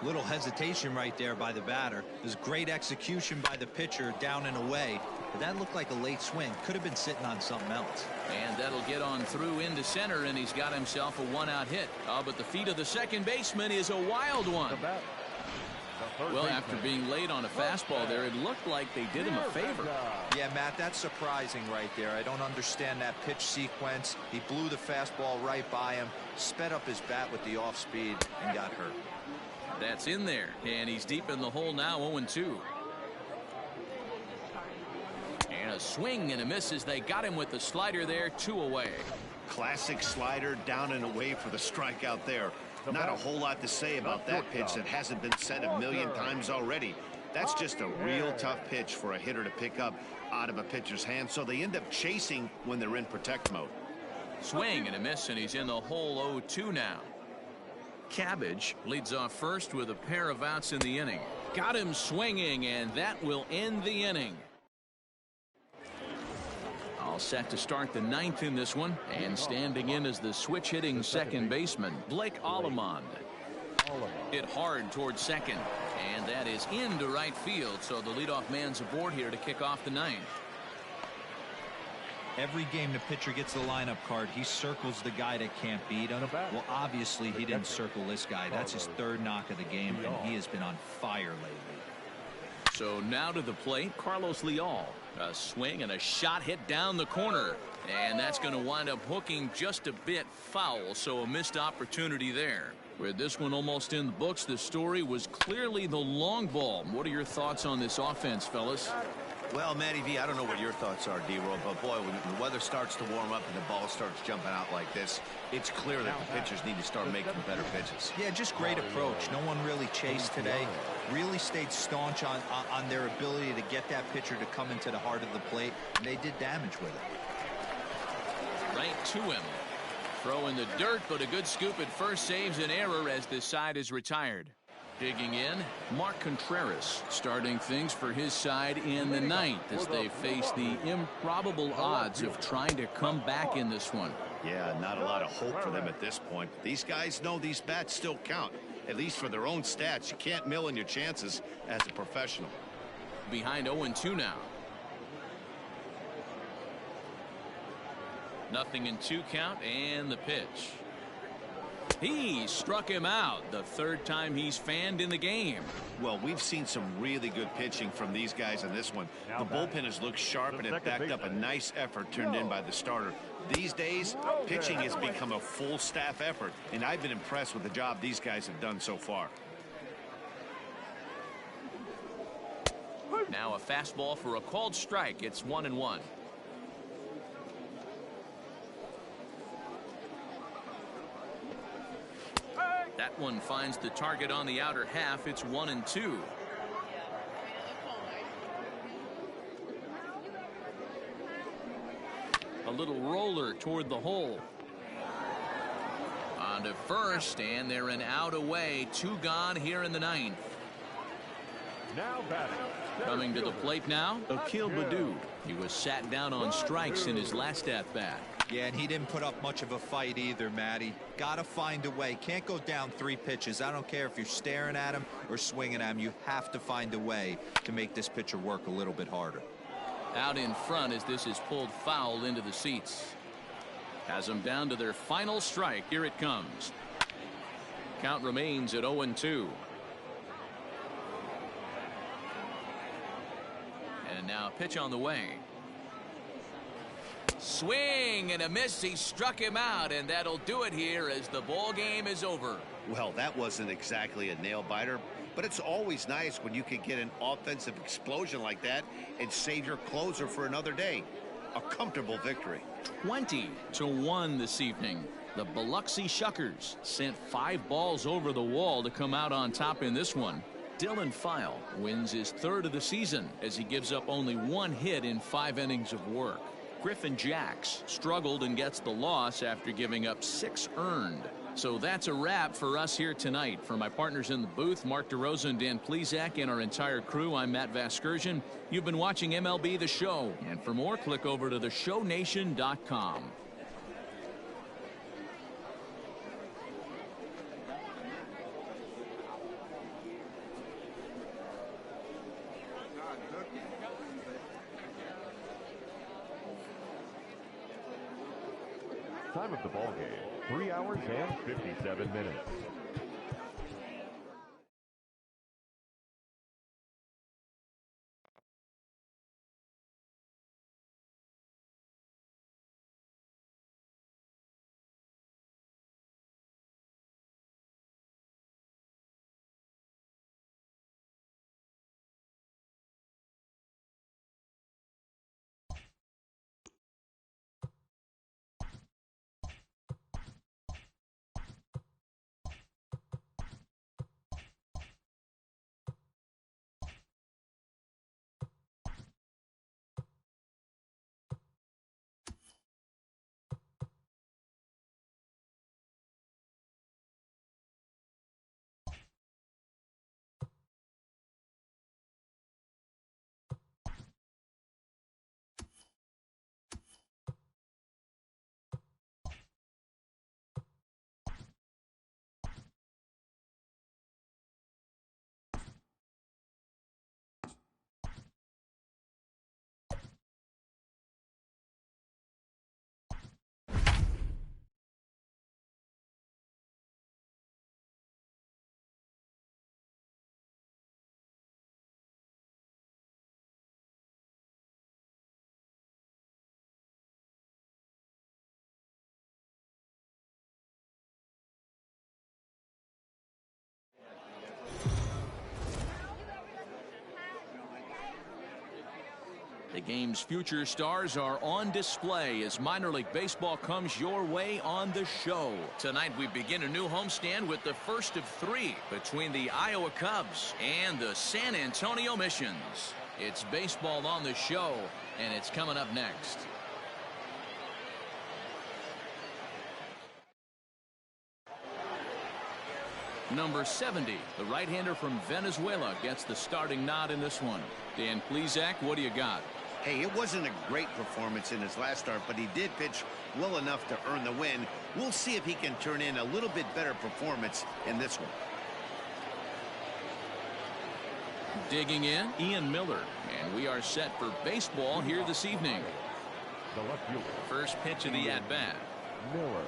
Little hesitation right there by the batter. There's great execution by the pitcher down and away. But that looked like a late swing. Could have been sitting on something else. And that'll get on through into center, and he's got himself a 1-out hit. But the feet of the second baseman is a wild one. Well, after being late on a fastball there, it looked like they did him a favor. Yeah, Matt, that's surprising right there. I don't understand that pitch sequence. He blew the fastball right by him, sped up his bat with the off speed, and got hurt. That's in there, and he's deep in the hole now, 0-2. And a swing and a miss as they got him with the slider there, 2 away. Classic slider down and away for the strikeout there. Not a whole lot to say about that pitch that hasn't been said a million times already. That's just a real tough pitch for a hitter to pick up out of a pitcher's hand, so they end up chasing when they're in protect mode. Swing and a miss, and he's in the hole 0-2 now. Cabbage leads off first with a pair of outs in the inning. Got him swinging, and that will end the inning. All set to start the 9th in this one, and standing in as the switch-hitting second baseman, Blake Allemond. Hit hard towards second, and that is into right field, so the leadoff man's aboard here to kick off the 9th. Every game the pitcher gets the lineup card, he circles the guy that can't beat him. Well, obviously he didn't circle this guy. That's his 3rd knock of the game, and he has been on fire lately. So now to the plate, Carlos Leal. A swing and a shot hit down the corner, and that's going to wind up hooking just a bit foul, so a missed opportunity there. With this one almost in the books, the story was clearly the long ball. What are your thoughts on this offense, fellas? Well, Matty V, I don't know what your thoughts are, D-Roll, but boy, when the weather starts to warm up and the ball starts jumping out like this, it's clear that the pitchers need to start making better pitches. Yeah, just great approach. No one really chased today. Really stayed staunch on their ability to get that pitcher to come into the heart of the plate, and they did damage with it. Right to him. Throw in the dirt, but a good scoop at first saves an error as this side is retired. Digging in, Mark Contreras starting things for his side in the 9th as they face the improbable odds of trying to come back in this one. Yeah, not a lot of hope for them at this point. These guys know these bats still count, at least for their own stats. You can't mill in your chances as a professional. Behind 0-2 now. 0-2 count, and the pitch. He struck him out, the 3rd time he's fanned in the game. Well, we've seen some really good pitching from these guys in this one. The bullpen has looked sharp, and it backed up a nice effort turned in by the starter. These days, pitching has become a full staff effort, and I've been impressed with the job these guys have done so far. Now a fastball for a called strike. It's 1-1. That That one finds the target on the outer half. It's 1-2. A little roller toward the hole. On to first, and they're an out away. 2 gone here in the 9th. Now batting. Coming to the plate now, Akil Baddoo. He was sat down on strikes in his last at-bat. Yeah, and he didn't put up much of a fight either, Matty. Got to find a way. Can't go down 3 pitches. I don't care if you're staring at him or swinging at him. You have to find a way to make this pitcher work a little bit harder. Out in front as this is pulled foul into the seats. Has them down to their final strike. Here it comes. Count remains at 0-2. And now pitch on the way. Swing and a miss. He struck him out, and that'll do it here as the ball game is over. Well, that wasn't exactly a nail biter, but it's always nice when you can get an offensive explosion like that and save your closer for another day. A comfortable victory. 20-1 this evening. The Biloxi Shuckers sent 5 balls over the wall to come out on top in this one. Dylan File wins his 3rd of the season as he gives up only 1 hit in 5 innings of work. Griffin Jacks struggled and gets the loss after giving up 6 earned. So that's a wrap for us here tonight. For my partners in the booth, Mark DeRosa and Dan Plesac, and our entire crew, I'm Matt Vasgersian. You've been watching MLB The Show. And for more, click over to theshownation.com. Time of the ball game, 3 hours and 57 minutes. The game's future stars are on display as minor league baseball comes your way on the show. Tonight we begin a new homestand with the first of 3 between the Iowa Cubs and the San Antonio Missions. It's baseball on the show, and it's coming up next. Number 70, the right-hander from Venezuela, gets the starting nod in this one. Dan Plesac, what do you got? Hey, it wasn't a great performance in his last start, but he did pitch well enough to earn the win. We'll see if he can turn in a little bit better performance in this one. Digging in, Ian Miller, and we are set for baseball here this evening. The left fielder. First pitch of the at-bat. Miller.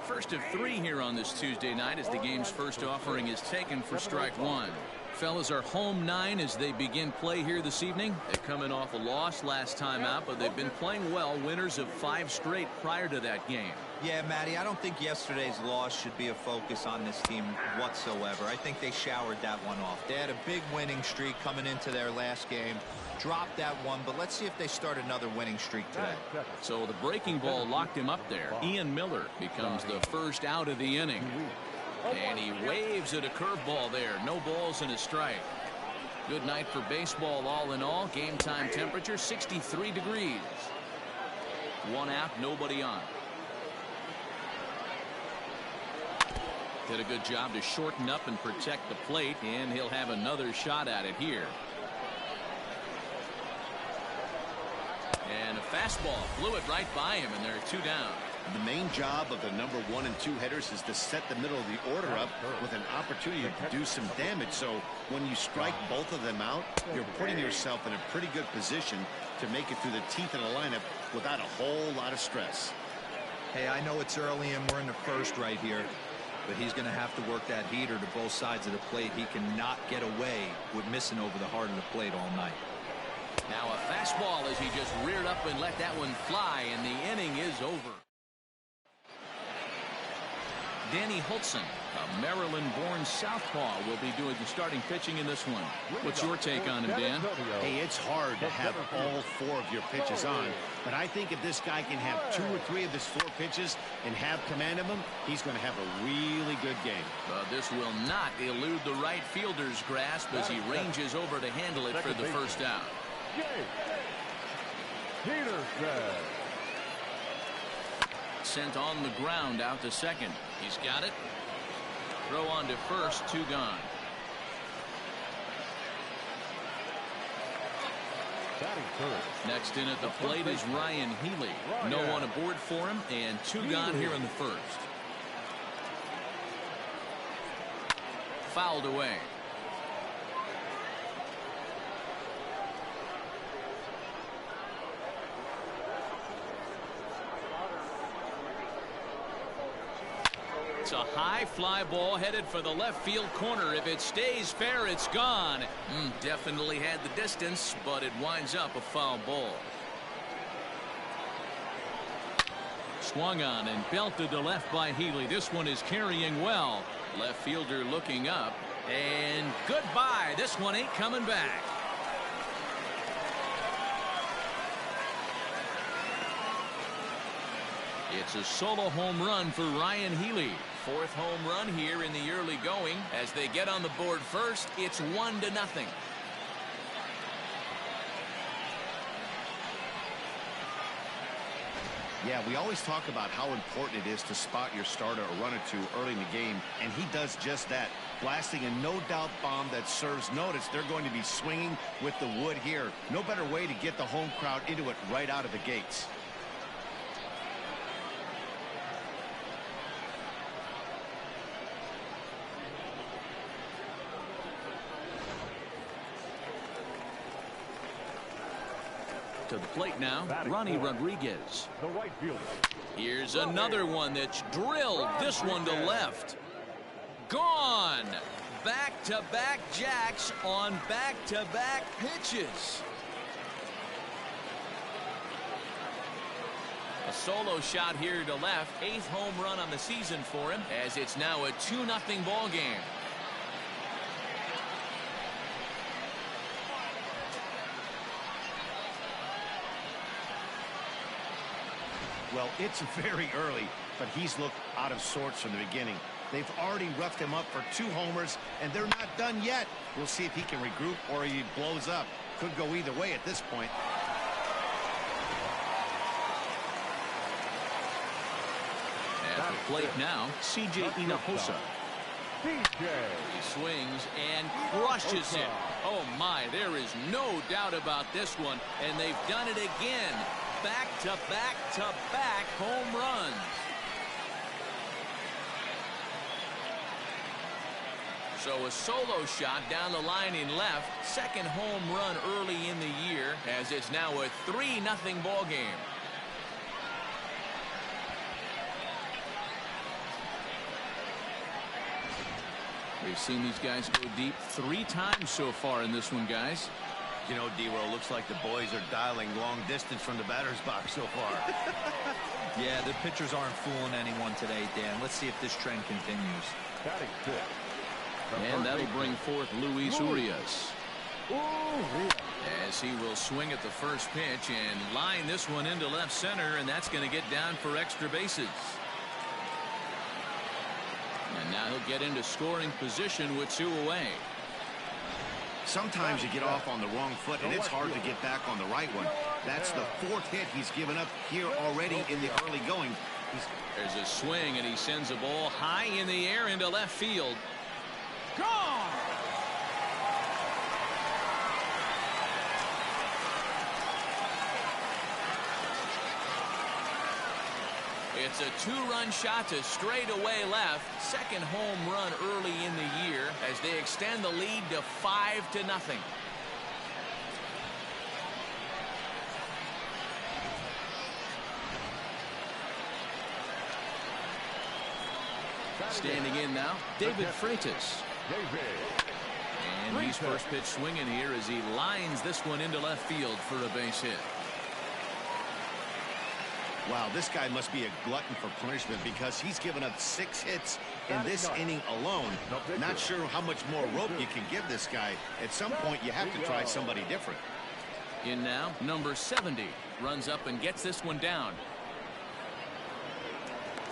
First of 3 here on this Tuesday night as the game's first offering is taken for strike 1. Fellas are home 9 as they begin play here this evening. They're coming off a loss last time out, but they've been playing well, winners of 5 straight prior to that game. Yeah, Matty, I don't think yesterday's loss should be a focus on this team whatsoever. I think they showered that one off. They had a big winning streak coming into their last game. Dropped that one, but let's see if they start another winning streak today. So the breaking ball locked him up there. Ian Miller becomes the first out of the inning. And he waves at a curveball there. No balls and a strike. Good night for baseball all in all. Game time temperature 63 degrees. 1 out, nobody on. Did a good job to shorten up and protect the plate, and he'll have another shot at it here. And a fastball flew it right by him, and there are 2 down. The main job of the number 1 and 2 hitters is to set the middle of the order up with an opportunity to do some damage. So when you strike both of them out, you're putting yourself in a pretty good position to make it through the teeth of the lineup without a whole lot of stress. Hey, I know it's early and we're in the first right here, but he's going to have to work that heater to both sides of the plate. He cannot get away with missing over the heart of the plate all night. Now a fastball as he just reared up and let that one fly, and the inning is over. Danny Hultzen, a Maryland-born southpaw, will be doing the starting pitching in this one. What's your take on him, Dan? Hey, it's hard to have all 4 of your pitches on, but I think if this guy can have 2 or 3 of his 4 pitches and have command of them, he's going to have a really good game. But this will not elude the right fielder's grasp as he ranges over to handle it for the first out. Sent on the ground out to second. He's got it. Throw on to first, 2 gone. Next in at the plate is Ryan Healy. No one aboard for him, and 2 gone here in the first. Fouled away. It's a high fly ball headed for the left field corner. If it stays fair, it's gone. Definitely had the distance, but it winds up a foul ball. Swung on and belted to left by Healy. This one is carrying well. Left fielder looking up, and goodbye. This one ain't coming back. It's a solo home run for Ryan Healy. 4th home run here in the early going. As they get on the board first, it's 1-0. Yeah, we always talk about how important it is to spot your starter a run or 2 early in the game, and he does just that, blasting a no-doubt bomb that serves notice. They're going to be swinging with the wood here. No better way to get the home crowd into it right out of the gates. To the plate now, Ronnie Rodriguez. The right fielder. Here's another one that's drilled. This one to left. Gone. Back-to-back jacks on back-to-back pitches. A solo shot here to left. 8th home run on the season for him, as it's now a 2-0 ball game. Well, it's very early, but he's looked out of sorts from the beginning. They've already roughed him up for 2 homers, and they're not done yet. We'll see if he can regroup or he blows up. Could go either way at this point. At the plate now, C.J. Hinojosa. He swings and crushes it. Oh, my, there is no doubt about this one, and they've done it again. Back-to-back-to-back home runs. So a solo shot down the line in left. 2nd home run early in the year, as it's now a 3-0 ball game. We've seen these guys go deep 3 times so far in this one, guys. You know, D-Roll, looks like the boys are dialing long distance from the batter's box so far. Yeah, the pitchers aren't fooling anyone today, Dan. Let's see if this trend continues. And that'll bring forth Luis Urias. As he will swing at the first pitch and line this one into left center, and that's going to get down for extra bases. And now he'll get into scoring position with 2 away. Sometimes you get off on the wrong foot, and it's hard to get back on the right one. That's the 4th hit he's given up here already in the early going. There's a swing, and he sends a ball high in the air into left field. Gone! It's a 2-run shot to straightaway left. Second home run early in the year as they extend the lead to 5-0. Standing in now, David Freitas. And he's first pitch swinging here as he lines this one into left field for a base hit. Wow, this guy must be a glutton for punishment because he's given up 6 hits in this inning alone. Not sure how much more rope you can give this guy. At some point, you have to try somebody different. In now, number 70 runs up and gets this one down.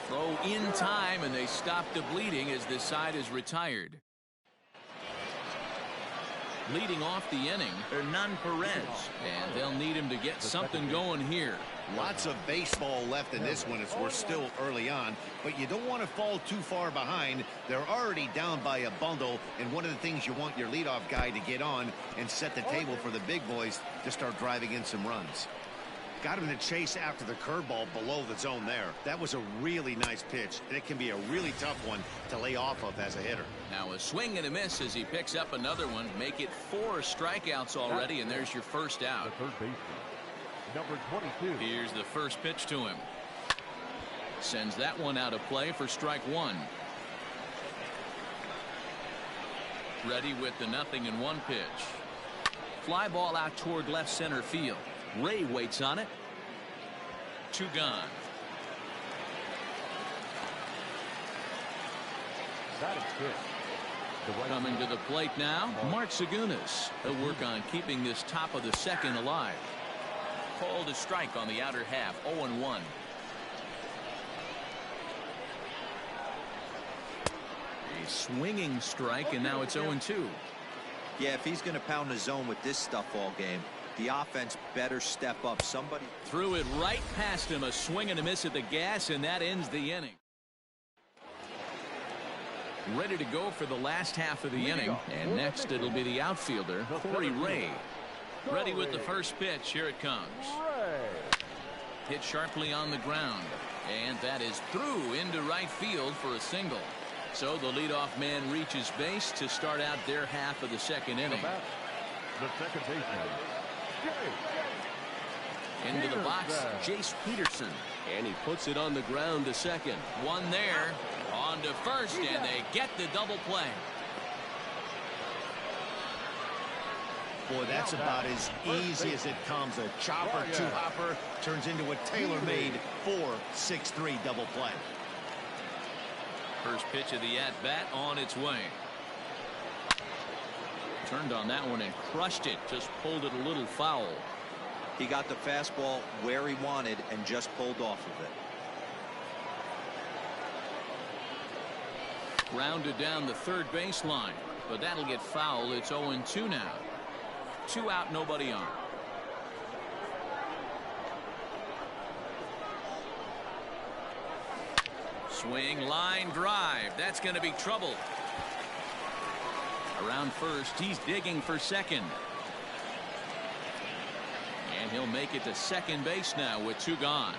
Throw in time, and they stop the bleeding as this side is retired. Leading off the inning, Hernan Perez, and they'll need him to get something going here. Lots of baseball left in this one as we're still early on, but you don't want to fall too far behind. They're already down by a bundle, and one of the things you want your leadoff guy to get on and set the table for the big boys to start driving in some runs. Got him to chase after the curveball below the zone there. That was a really nice pitch, and it can be a really tough one to lay off of as a hitter. Now a swing and a miss as he picks up another one. Make it 4 strikeouts already, and there's your first out. The third baseman, number 22. Here's the first pitch to him. Sends that one out of play for strike 1. Ready with the 0-1 pitch. Fly ball out toward left center field. Ray waits on it. 2 gone. Coming to the plate now, Mark Segunas. He'll work on keeping this top of the second alive. Called a strike on the outer half. 0-1. A swinging strike, and now it's 0-2. Yeah, if he's going to pound the zone with this stuff all game, the offense better step up. Somebody threw it right past him. A swing and a miss at the gas, and that ends the inning. Ready to go for the last half of the inning, and next it'll be the outfielder, Corey Ray. Ready with the first pitch. Here it comes. Hit sharply on the ground, and that is through into right field for a single. So the leadoff man reaches base to start out their half of the second inning. The second baseman, into the box, Jace Peterson, and he puts it on the ground to second. One there, on to first, and they get the double play. Boy, that's about as easy as it comes. A chopper, 2-hopper turns into a tailor-made 4-6-3 double play. First pitch of the at-bat on its way. Turned on that one and crushed it. Just pulled it a little foul. He got the fastball where he wanted and just pulled off of it. Rounded down the third baseline, but that'll get foul. It's 0-2 now. 2 out, nobody on. Swing, line drive. That's going to be trouble. Around first, he's digging for second. And he'll make it to second base now with 2 gone.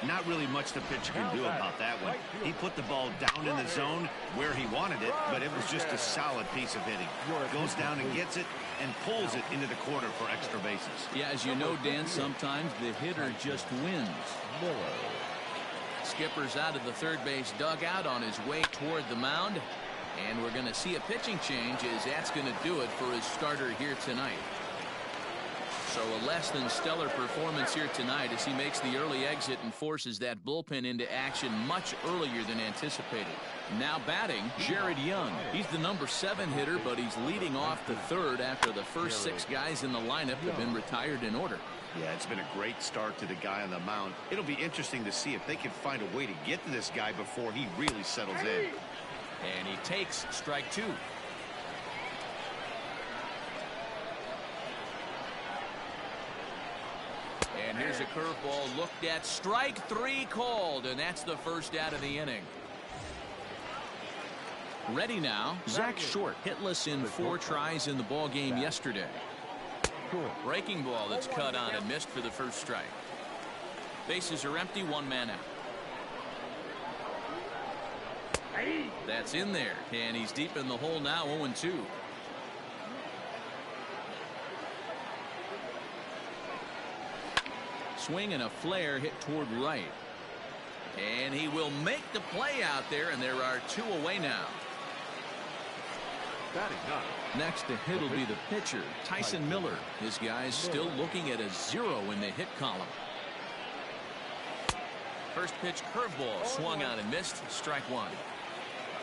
Not really much the pitcher can do about that one. He put the ball down in the zone where he wanted it, but it was just a solid piece of hitting. Goes down and gets it and pulls it into the corner for extra bases. Yeah, as you know, Dan, sometimes the hitter just wins. Skipper's out of the third base dugout on his way toward the mound. And we're going to see a pitching change as that's going to do it for his starter here tonight. So a less than stellar performance here tonight as he makes the early exit and forces that bullpen into action much earlier than anticipated. Now batting, Jared Young. He's the number 7 hitter, but he's leading off the third after the first 6 guys in the lineup have been retired in order. Yeah, it's been a great start to the guy on the mound. It'll be interesting to see if they can find a way to get to this guy before he really settles in. And he takes strike 2. And here's a curveball looked at. Strike 3 called, and that's the first out of the inning. Ready now, Zach Short, hitless in 4 tries in the ball game yesterday. Breaking ball that's cut on and missed for the first strike. Bases are empty, 1 man out. That's in there, and he's deep in the hole now, 0-2. Swing and a flare hit toward right. And he will make the play out there, and there are 2 away now. Next to hit will be the pitcher, Tyson Miller. His guys still looking at a 0 in the hit column. First pitch curveball swung on and missed. Strike 1.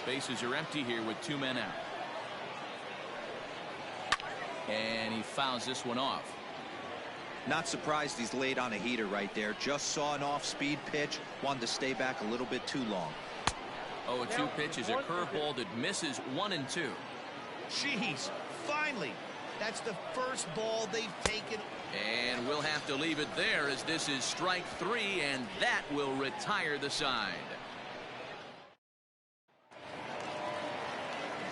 Bases are empty here with 2 men out. And he fouls this one off. Not surprised he's laid on a heater right there. Just saw an off-speed pitch. Wanted to stay back a little bit too long. 0-2 pitch is a curveball that misses 1-2. Jeez, finally. That's the first ball they've taken. And we'll have to leave it there as this is strike 3, and that will retire the side.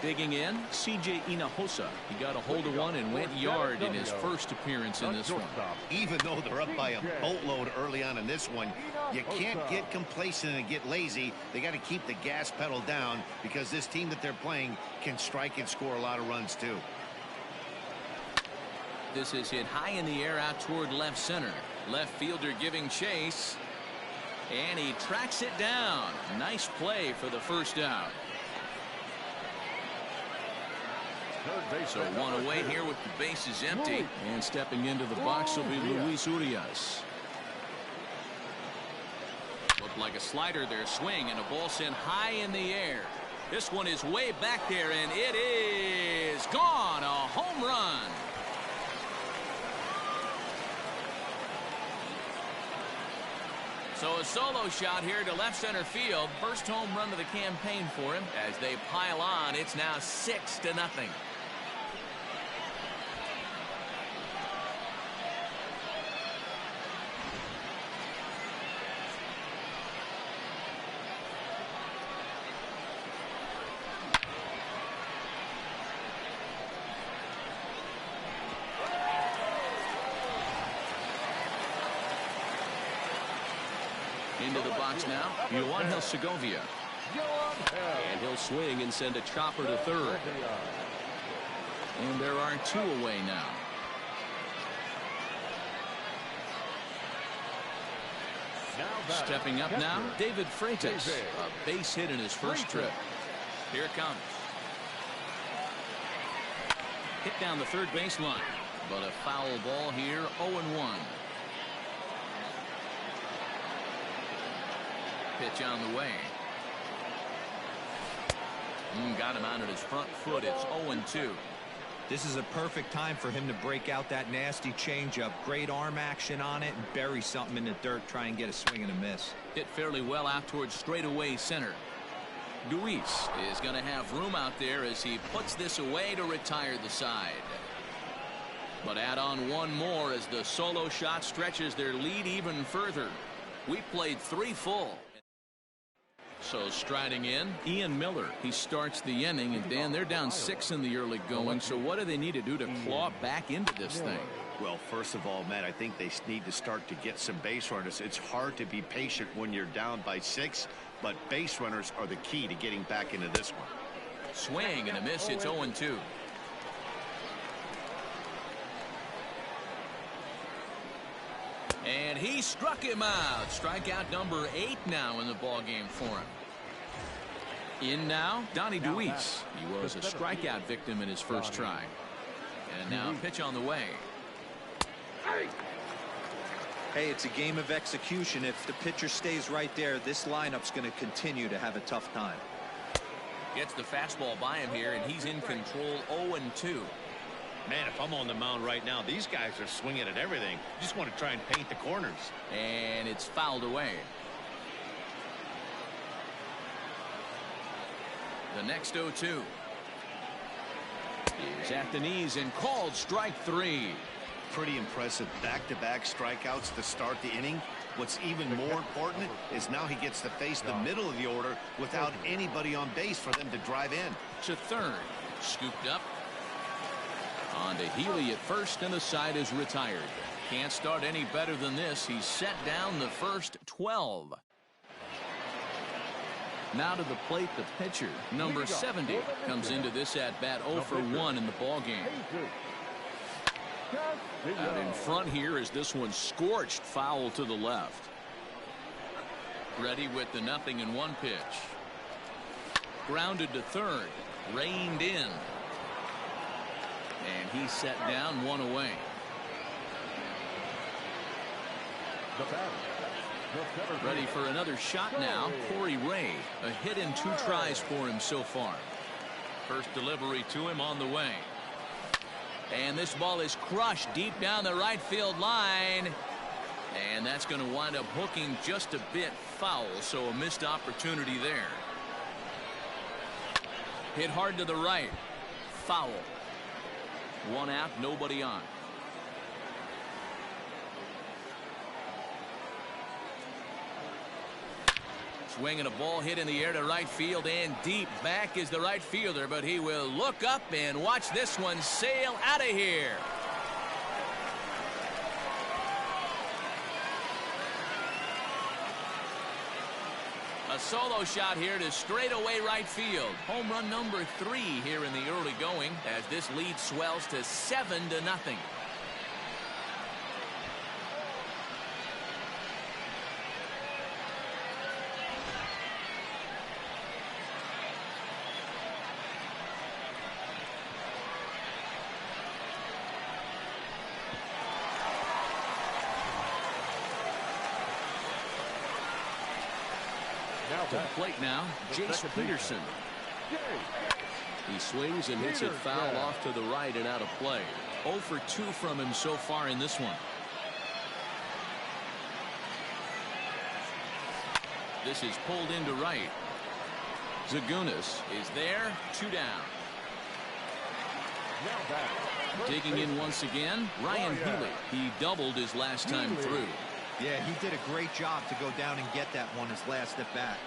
Digging in, C.J. Hinojosa. He got a hold of one and went yard in his first appearance in this one. Even though they're up by a boatload early on in this one, you can't get complacent and get lazy. They got to keep the gas pedal down because this team that they're playing can strike and score a lot of runs too. This is hit high in the air out toward left center. Left fielder giving chase. And he tracks it down. Nice play for the first out. So 1 away here with the bases empty. And stepping into the box will be Luis Urias. Looked like a slider there, swing, and a ball sent high in the air. This one is way back there, and it is gone. A home run. So a solo shot here to left center field. First home run of the campaign for him. As they pile on, it's now 6-0. Into the box now, Yoangel Segovia. And he'll swing and send a chopper to third. And there are 2 away now. Stepping up now, David Freitas. A base hit in his first trip. Here it comes. Hit down the third baseline. But a foul ball here, 0-1. Pitch on the way. Got him out at his front foot. It's 0-2. This is a perfect time for him to break out that nasty changeup. Great arm action on it and bury something in the dirt. Try and get a swing and a miss. Hit fairly well out towards straightaway center. Luis is going to have room out there as he puts this away to retire the side. But add on 1 more as the solo shot stretches their lead even further. We played 3 full. So striding in, Ian Miller. He starts the inning, and Dan, they're down 6 in the early going. So what do they need to do to claw back into this thing? Well, first of all, Matt, I think they need to start to get some base runners. It's hard to be patient when you're down by 6, but base runners are the key to getting back into this one. Swing and a miss. It's 0-2. And he struck him out. Strikeout number 8 now in the ball game for him. In now, Donnie Duis. He was a strikeout victim in his first try. And now pitch on the way. Hey, it's a game of execution. If the pitcher stays right there, this lineup's going to continue to have a tough time. Gets the fastball by him here, and he's in control. 0-2. Man, if I'm on the mound right now, these guys are swinging at everything. Just want to try and paint the corners. And it's fouled away. The next 0-2 is at the knees and called strike 3. Pretty impressive back-to-back strikeouts to start the inning. What's even more important is now he gets to face the middle of the order without anybody on base for them to drive in. To third. Scooped up. On to Healy at first, and the side is retired. Can't start any better than this. He's set down the first 12. Now to the plate, the pitcher, number 70, comes into this at-bat 0 for 1 in the ballgame. Out in front here is this one scorched foul to the left. Ready with the 0-1 pitch. Grounded to third. Reined in. And he's set down, 1 away. Ready for another shot now. Corey Ray. A hit in 2 tries for him so far. First delivery to him on the way. And this ball is crushed deep down the right field line. And that's going to wind up hooking just a bit foul, so a missed opportunity there. Hit hard to the right. Foul. 1 out, nobody on. Swinging a ball hit in the air to right field, and deep back is the right fielder, but he will look up and watch this one sail out of here. A solo shot here to straightaway right field. Home run number 3 here in the early going as this lead swells to 7-0. To the plate now, Jace Peterson. He swings and hits it foul off to the right and out of play. 0 for 2 from him so far in this one. This is pulled into right. Zagunis is there, 2 down. Digging in once again, Ryan Healy. He doubled his last time through. Yeah, he did a great job to go down and get that one his last at bat.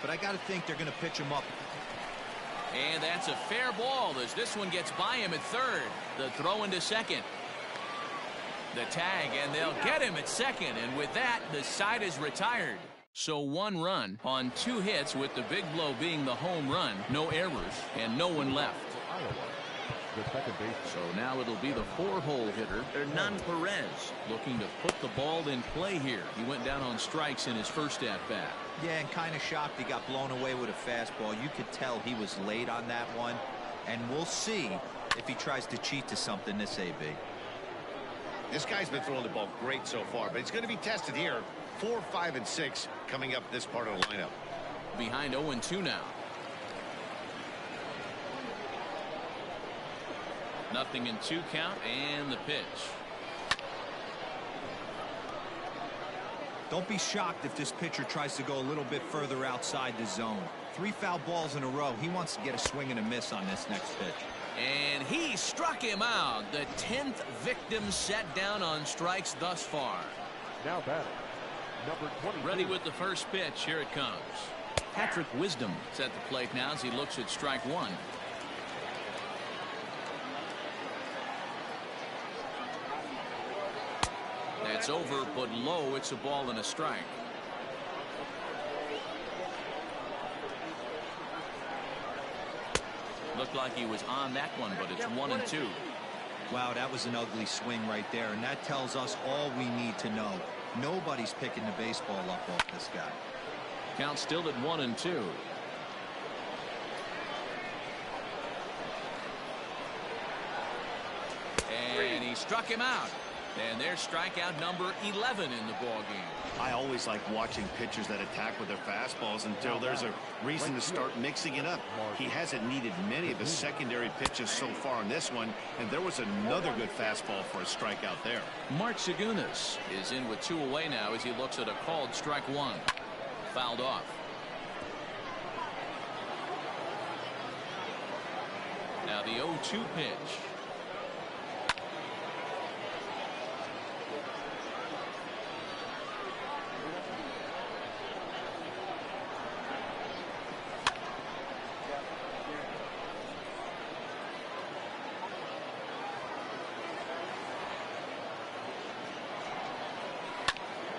But I got to think they're going to pitch him up. And that's a fair ball as this one gets by him at third. The throw into second. The tag, and they'll get him at second. And with that, the side is retired. So 1 run on 2 hits, with the big blow being the home run. No errors and no one left. So now it'll be the 4-hole hitter, Hernan Perez, looking to put the ball in play here. He went down on strikes in his first at-bat. Yeah, and kind of shocked he got blown away with a fastball. You could tell he was late on that one. And we'll see if he tries to cheat to something this AB. This guy's been throwing the ball great so far, but it's going to be tested here. 4, 5, and 6 coming up this part of the lineup. Behind 0-2 now. 0-2 count, and the pitch. Don't be shocked if this pitcher tries to go a little bit further outside the zone. 3 foul balls in a row. He wants to get a swing and a miss on this next pitch. And he struck him out. The 10th victim set down on strikes thus far. Now batting, number 20. Ready with the first pitch. Here it comes. Patrick Wisdom is at the plate now as he looks at strike 1. That's over, but low. It's a ball and a strike. Looked like he was on that one, but it's 1-2. Wow, that was an ugly swing right there, and that tells us all we need to know. Nobody's picking the baseball up off this guy. Count still at 1-2. And he struck him out. And there's strikeout number 11 in the ballgame. I always like watching pitchers that attack with their fastballs until there's a reason to start mixing it up. He hasn't needed many of his secondary pitches so far in this one, and there was another good fastball for a strikeout there. Mark Zagunis is in with 2 away now as he looks at a called strike 1. Fouled off. Now the 0-2 pitch.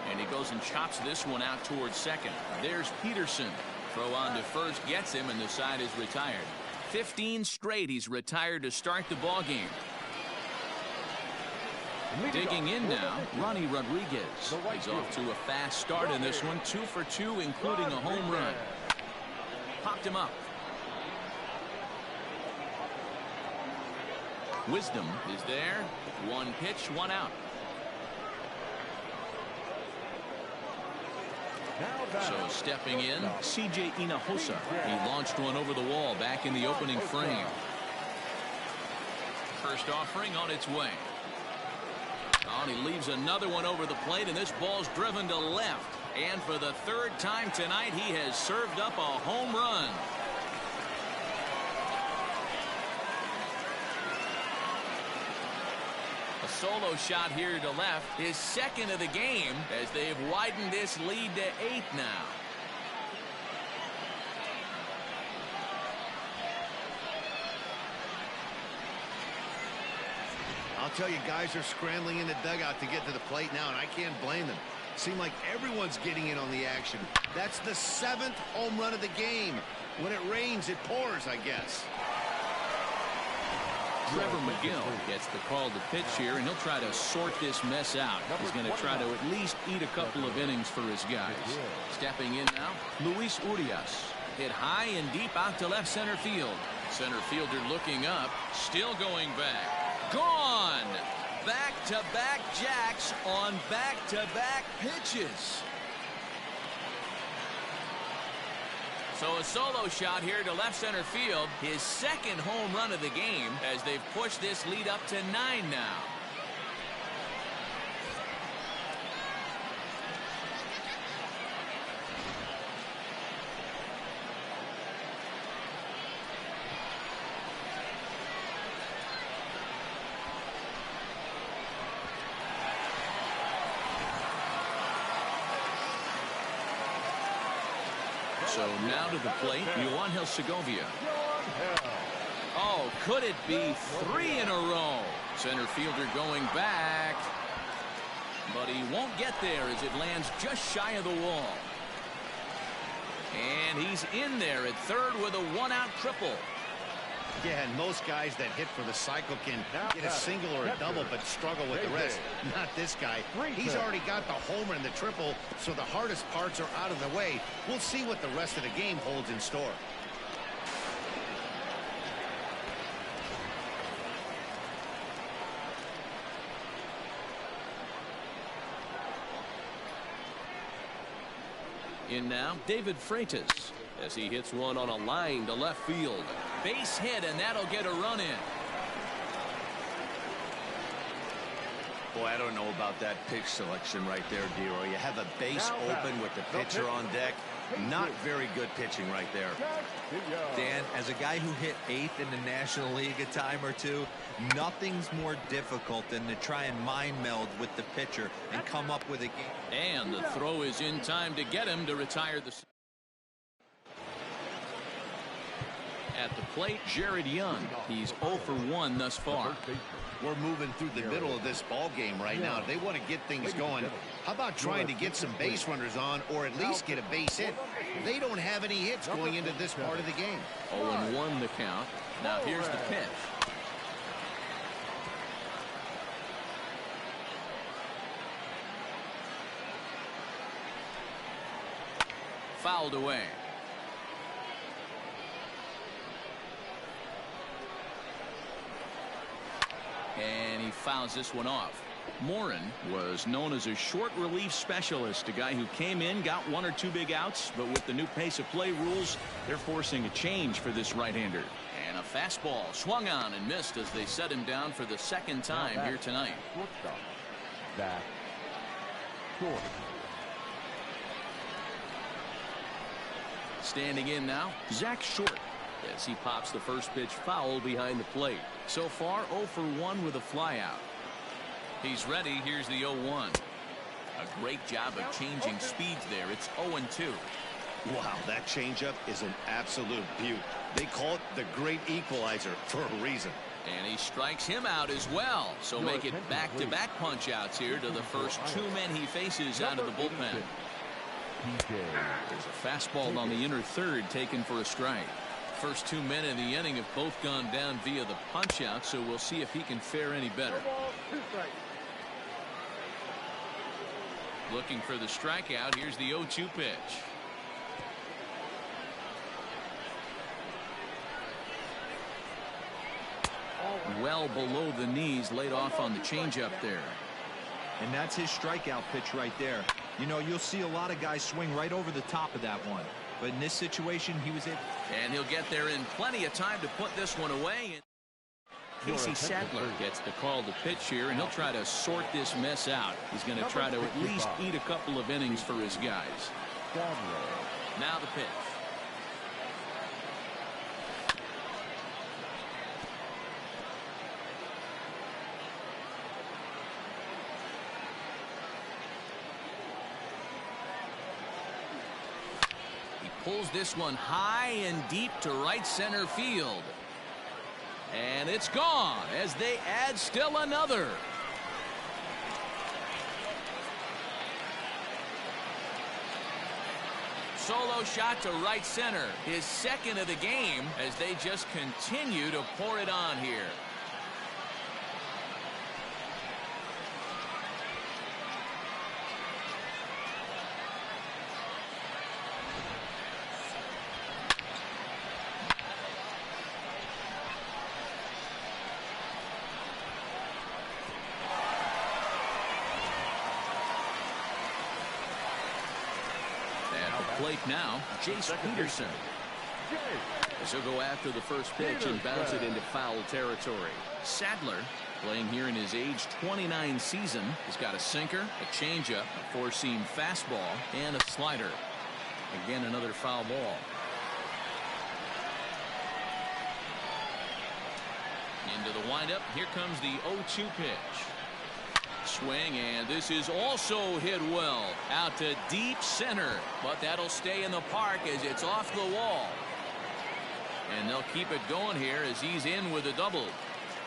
And he goes and chops this one out towards second. There's Peterson. Throw on to first gets him, and the side is retired. 15 straight he's retired to start the ball game. Digging in now, Ronnie Rodriguez. He's off to a fast start in this one. 2 for 2, including a home run. Popped him up. Wisdom is there. 1 pitch, 1 out. So stepping in, C.J. Hinojosa. He launched one over the wall back in the opening frame. First offering on its way. Oh, and he leaves another one over the plate, and this ball's driven to left. And for the 3rd time tonight, he has served up a home run. A solo shot here to left, his 2nd of the game, as they've widened this lead to 8 now. I'll tell you, guys are scrambling in the dugout to get to the plate now, and I can't blame them. Seems like everyone's getting in on the action. That's the 7th home run of the game. When it rains, it pours, I guess. Trevor McGill gets the call to pitch here, and he'll try to sort this mess out. He's going to try to at least eat a couple of innings for his guys. Stepping in now, Luis Urias. Hit high and deep out to left center field. Center fielder looking up, still going back. Gone! Back-to-back jacks on back-to-back pitches. So a solo shot here to left center field, his 2nd home run of the game, as they've pushed this lead up to 9 now. So now to the plate, Yoangel Segovia. Oh, could it be 3 in a row? Center fielder going back. But he won't get there as it lands just shy of the wall. And he's in there at 3rd with a 1-out triple. Yeah, and most guys that hit for the cycle can get a single or a double but struggle with the rest. Not this guy. He's already got the homer and the triple, so the hardest parts are out of the way. We'll see what the rest of the game holds in store. In now, David Freitas, as he hits one on a line to left field. Base hit, and that'll get a run in. Boy, I don't know about that pitch selection right there, Dero. You have a base open with the pitcher on deck. Not very good pitching right there. Dan, as a guy who hit 8th in the National League a time or two, nothing's more difficult than to try and mind meld with the pitcher and come up with a game. And the throw is in time to get him to retire the... At the plate, Jared Young. He's 0 for 1 thus far. We're moving through the middle of this ball game right now. They want to get things going. How about trying to get some base runners on, or at least get a base hit? They don't have any hits going into this part of the game. 0-1 the count. Now here's the pitch. Fouled away. And he fouls this one off. Morin was known as a short relief specialist, a guy who came in, got 1 or 2 big outs, but with the new pace of play rules, they're forcing a change for this right-hander. And a fastball swung on and missed as they set him down for the 2nd time here tonight. Back. Short. Standing in now, Zach Short. as he pops the first pitch foul behind the plate. So far 0 for 1 with a flyout. He's ready. Here's the 0-1. A great job of changing speeds there. It's 0-2. Wow, that changeup is an absolute beaut. They call it the great equalizer for a reason. And he strikes him out as well. So make it back-to-back punch-outs here to the first 2 men he faces out of the bullpen. There's a fastball on the inner third taken for a strike. First 2 men in the inning have both gone down via the punch-out, so we'll see if he can fare any better. Looking for the strikeout. Here's the 0-2 pitch. Well below the knees, laid off on the changeup there. And that's his strikeout pitch right there. You know, you'll see a lot of guys swing right over the top of that one. But in this situation, he was able. And he'll get there in plenty of time to put this one away. Casey Sadler gets the call to pitch here, and he'll try to sort this mess out. He's going to try to at least eat a couple of innings for his guys. Now the pitch. He pulls this one high and deep to right center field. And it's gone as they add still another. Solo shot to right center. His second of the game as they just continue to pour it on here. Plate now, Jace Peterson. As he'll go after the first pitch and bounce it into foul territory. Sadler, playing here in his age 29 season, has got a sinker, a changeup, a four-seam fastball, and a slider. Again, another foul ball. Into the windup. Here comes the 0-2 pitch. Swing, and this is also hit well out to deep center, but that'll stay in the park as it's off the wall. And they'll keep it going here as he's in with a double.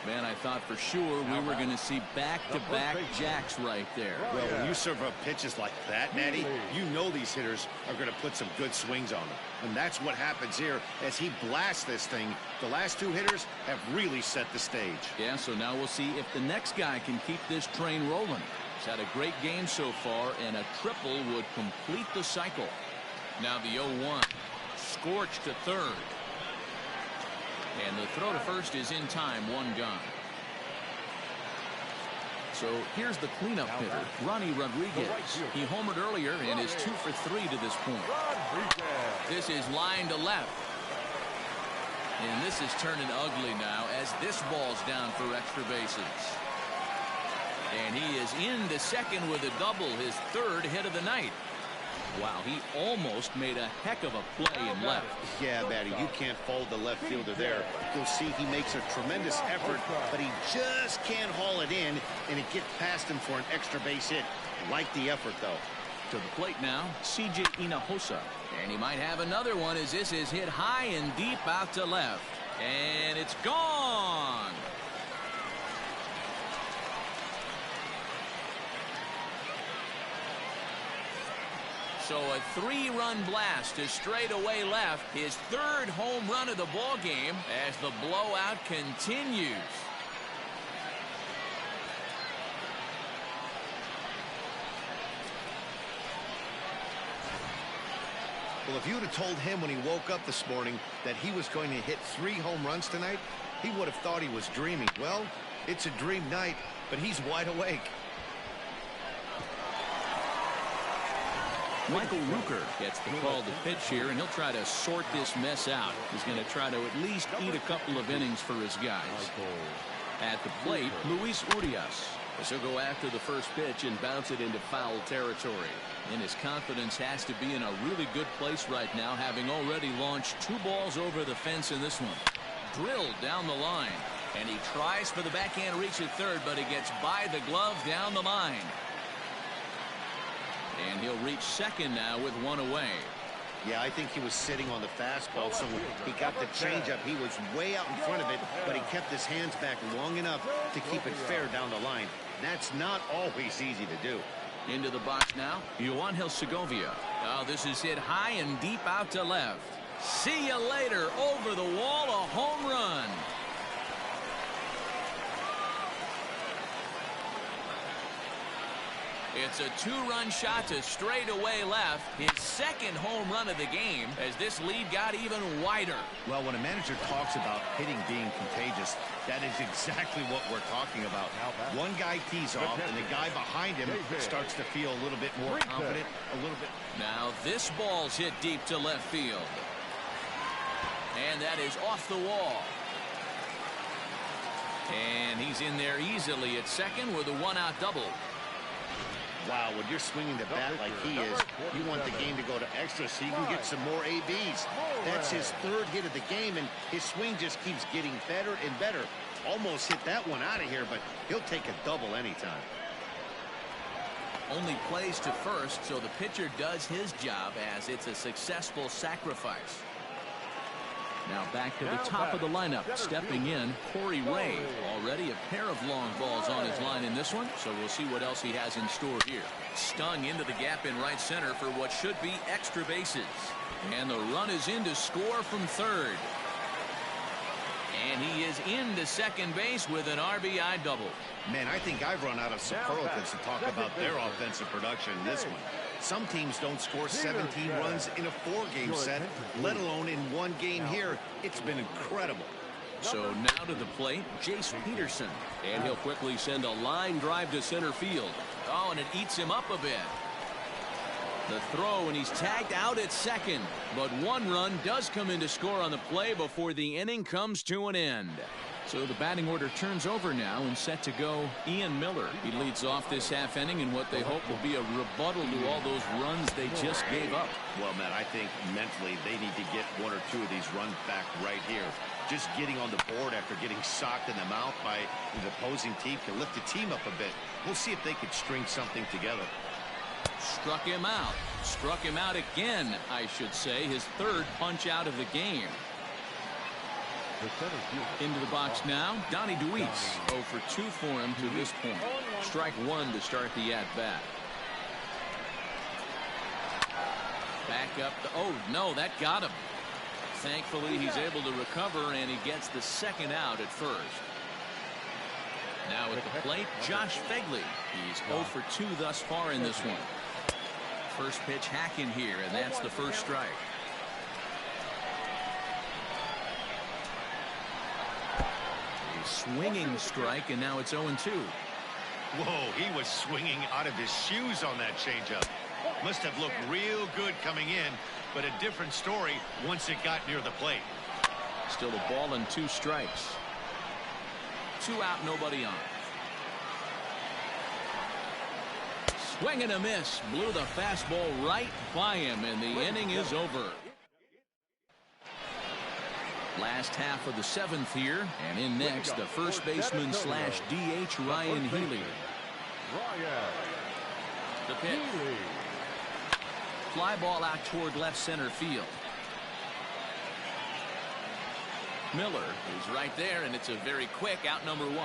Man, I thought for sure we were going to see back-to-back jacks right there. Well, when you serve up pitches like that, Natty, you know these hitters are going to put some good swings on them. And that's what happens here as he blasts this thing. The last 2 hitters have really set the stage. Yeah, so now we'll see if the next guy can keep this train rolling. He's had a great game so far, and a triple would complete the cycle. Now the 0-1. Scorched to third. And the throw to first is in time, 1 gone. So here's the cleanup hitter, Ronnie Rodriguez. He homered earlier and is 2 for 3 to this point. This is line to left. And this is turning ugly now as this ball's down for extra bases. And he is into second with a double, his 3rd hit of the night. Wow, he almost made a heck of a play in left. Yeah, Matty, you can't fault the left fielder there. You'll see he makes a tremendous effort, but he just can't haul it in, and it gets past him for an extra base hit. Like the effort, though. To the plate now, C.J. Hinojosa. And he might have another one as this is hit high and deep out to left. And it's gone. So a 3-run blast to straightaway left, his 3rd home run of the ball game as the blowout continues. Well, if you'd have told him when he woke up this morning that he was going to hit 3 home runs tonight, he would have thought he was dreaming. Well, it's a dream night, but he's wide awake. Michael Rooker gets the call to pitch here, and he'll try to sort this mess out. He's going to try to at least eat a couple of innings for his guys. At the plate, Luis Urias. As he'll go after the first pitch and bounce it into foul territory. And his confidence has to be in a really good place right now, having already launched 2 balls over the fence in this one. Drilled down the line. And he tries for the backhand reach at third, but he gets by the glove down the line. And he'll reach second now with 1 away. Yeah, I think he was sitting on the fastball, so when he got the changeup, he was way out in front of it, but he kept his hands back long enough to keep it fair down the line. That's not always easy to do. Into the box now, Yoangel Segovia. Oh, this is hit high and deep out to left. See you later. Over the wall, a home run. It's a 2-run shot to straightaway left. His second home run of the game as this lead got even wider. Well, when a manager talks about hitting being contagious, that is exactly what we're talking about. One guy tees off, and the guy behind him starts to feel a little bit more confident, a little bit. Now this ball's hit deep to left field. And that is off the wall. And he's in there easily at second with a 1-out double. Wow, when you're swinging the bat like he is, you want the game to go to extra so you can get some more ABs. That's his 3rd hit of the game, and his swing just keeps getting better and better. Almost hit that one out of here, but he'll take a double anytime. Only plays to first, so the pitcher does his job as it's a successful sacrifice. Now back to the top of the lineup. Stepping in, Corey Ray. Already a pair of long balls on his line in this one, so we'll see what else he has in store here. Stung into the gap in right center for what should be extra bases. And the run is in to score from third. And he is into second base with an RBI double. Man, I think I've run out of superlatives to talk about their offensive production in this one. Some teams don't score 17 runs in a 4-game set, let alone in 1 game here. It's been incredible. So now to the plate, Jace Peterson. And he'll quickly send a line drive to center field. Oh, and it eats him up a bit. The throw, and he's tagged out at second. But 1 run does come in to score on the play before the inning comes to an end. So the batting order turns over now and set to go Ian Miller. He leads off this half inning in what they hope will be a rebuttal to all those runs they just gave up. Well, Matt, I think mentally they need to get 1 or 2 of these runs back right here. Just getting on the board after getting socked in the mouth by the opposing team can lift the team up a bit. We'll see if they can string something together. Struck him out. Struck him out again, I should say. His 3rd punch out of the game. Into the box now, Donnie DeWeese. 0 for 2 for him to this point. Strike 1 to start the at-bat. Back up. Oh, no, that got him. Thankfully, he's able to recover, and he gets the 2nd out at first. Now at the plate, Josh Fegley. He's 0 for 2 thus far in this one. First pitch hacking here, and that's the first strike. Swinging strike, and now it's 0-2. Whoa, he was swinging out of his shoes on that changeup. Must have looked real good coming in, but a different story once it got near the plate. Still a ball and 2 strikes. 2 out, nobody on. Swing and a miss. Blew the fastball right by him, and the inning is over. Last half of the 7th here, and in next, the first baseman / DH Ryan Healy. The pitch. Fly ball out toward left center field. Miller is right there, and it's a very quick out number 1.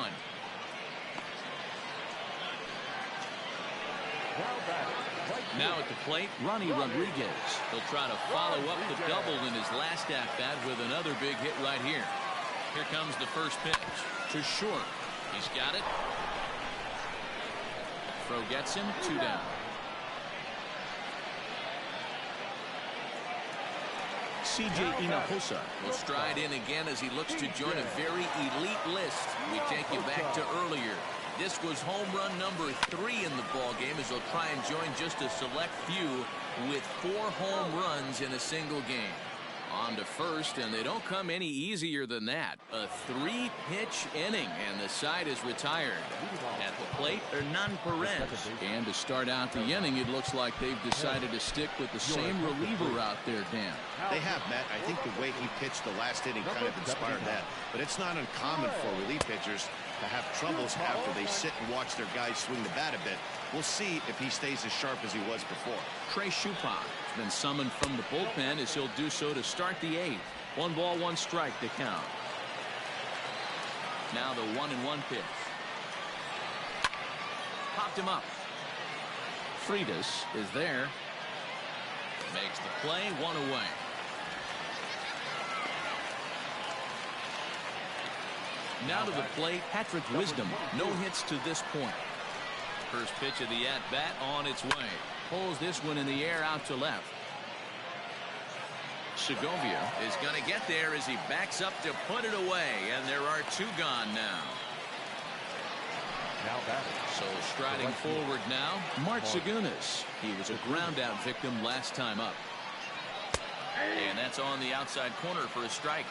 Now at the plate, Ronnie Rodriguez. He'll try to follow up the double in his last at-bat with another big hit right here. Here comes the first pitch to short. He's got it. Throw gets him, 2 down. C.J. Hinojosa will stride in again as he looks to join a very elite list. We take you back to earlier. This was home run number 3 in the ball game as he'll try and join just a select few with 4 home runs in a single game. On to first, and they don't come any easier than that. A 3-pitch inning, and the side is retired. At the plate, Hernan Perez. And to start out the inning, it looks like they've decided to stick with the same reliever out there, Dan. They have, Matt. I think the way he pitched the last inning kind of inspired that. But it's not uncommon for relief pitchers to have troubles after they sit and watch their guys swing the bat a bit. We'll see if he stays as sharp as he was before. Trey Shupak has been summoned from the bullpen as he'll do so to start the 8th. 1 ball, 1 strike to count. Now the 1-1 pitch. Popped him up. Freitas is there. Makes the play, 1 away. Now to the plate, Patrick Wisdom. No hits to this point. First pitch of the at-bat on its way. Pulls this one in the air out to left. Segovia is going to get there as he backs up to put it away, and there are 2 gone now. So striding forward now, Mart Segunas. He was a ground-out victim last time up. And that's on the outside corner for a strike.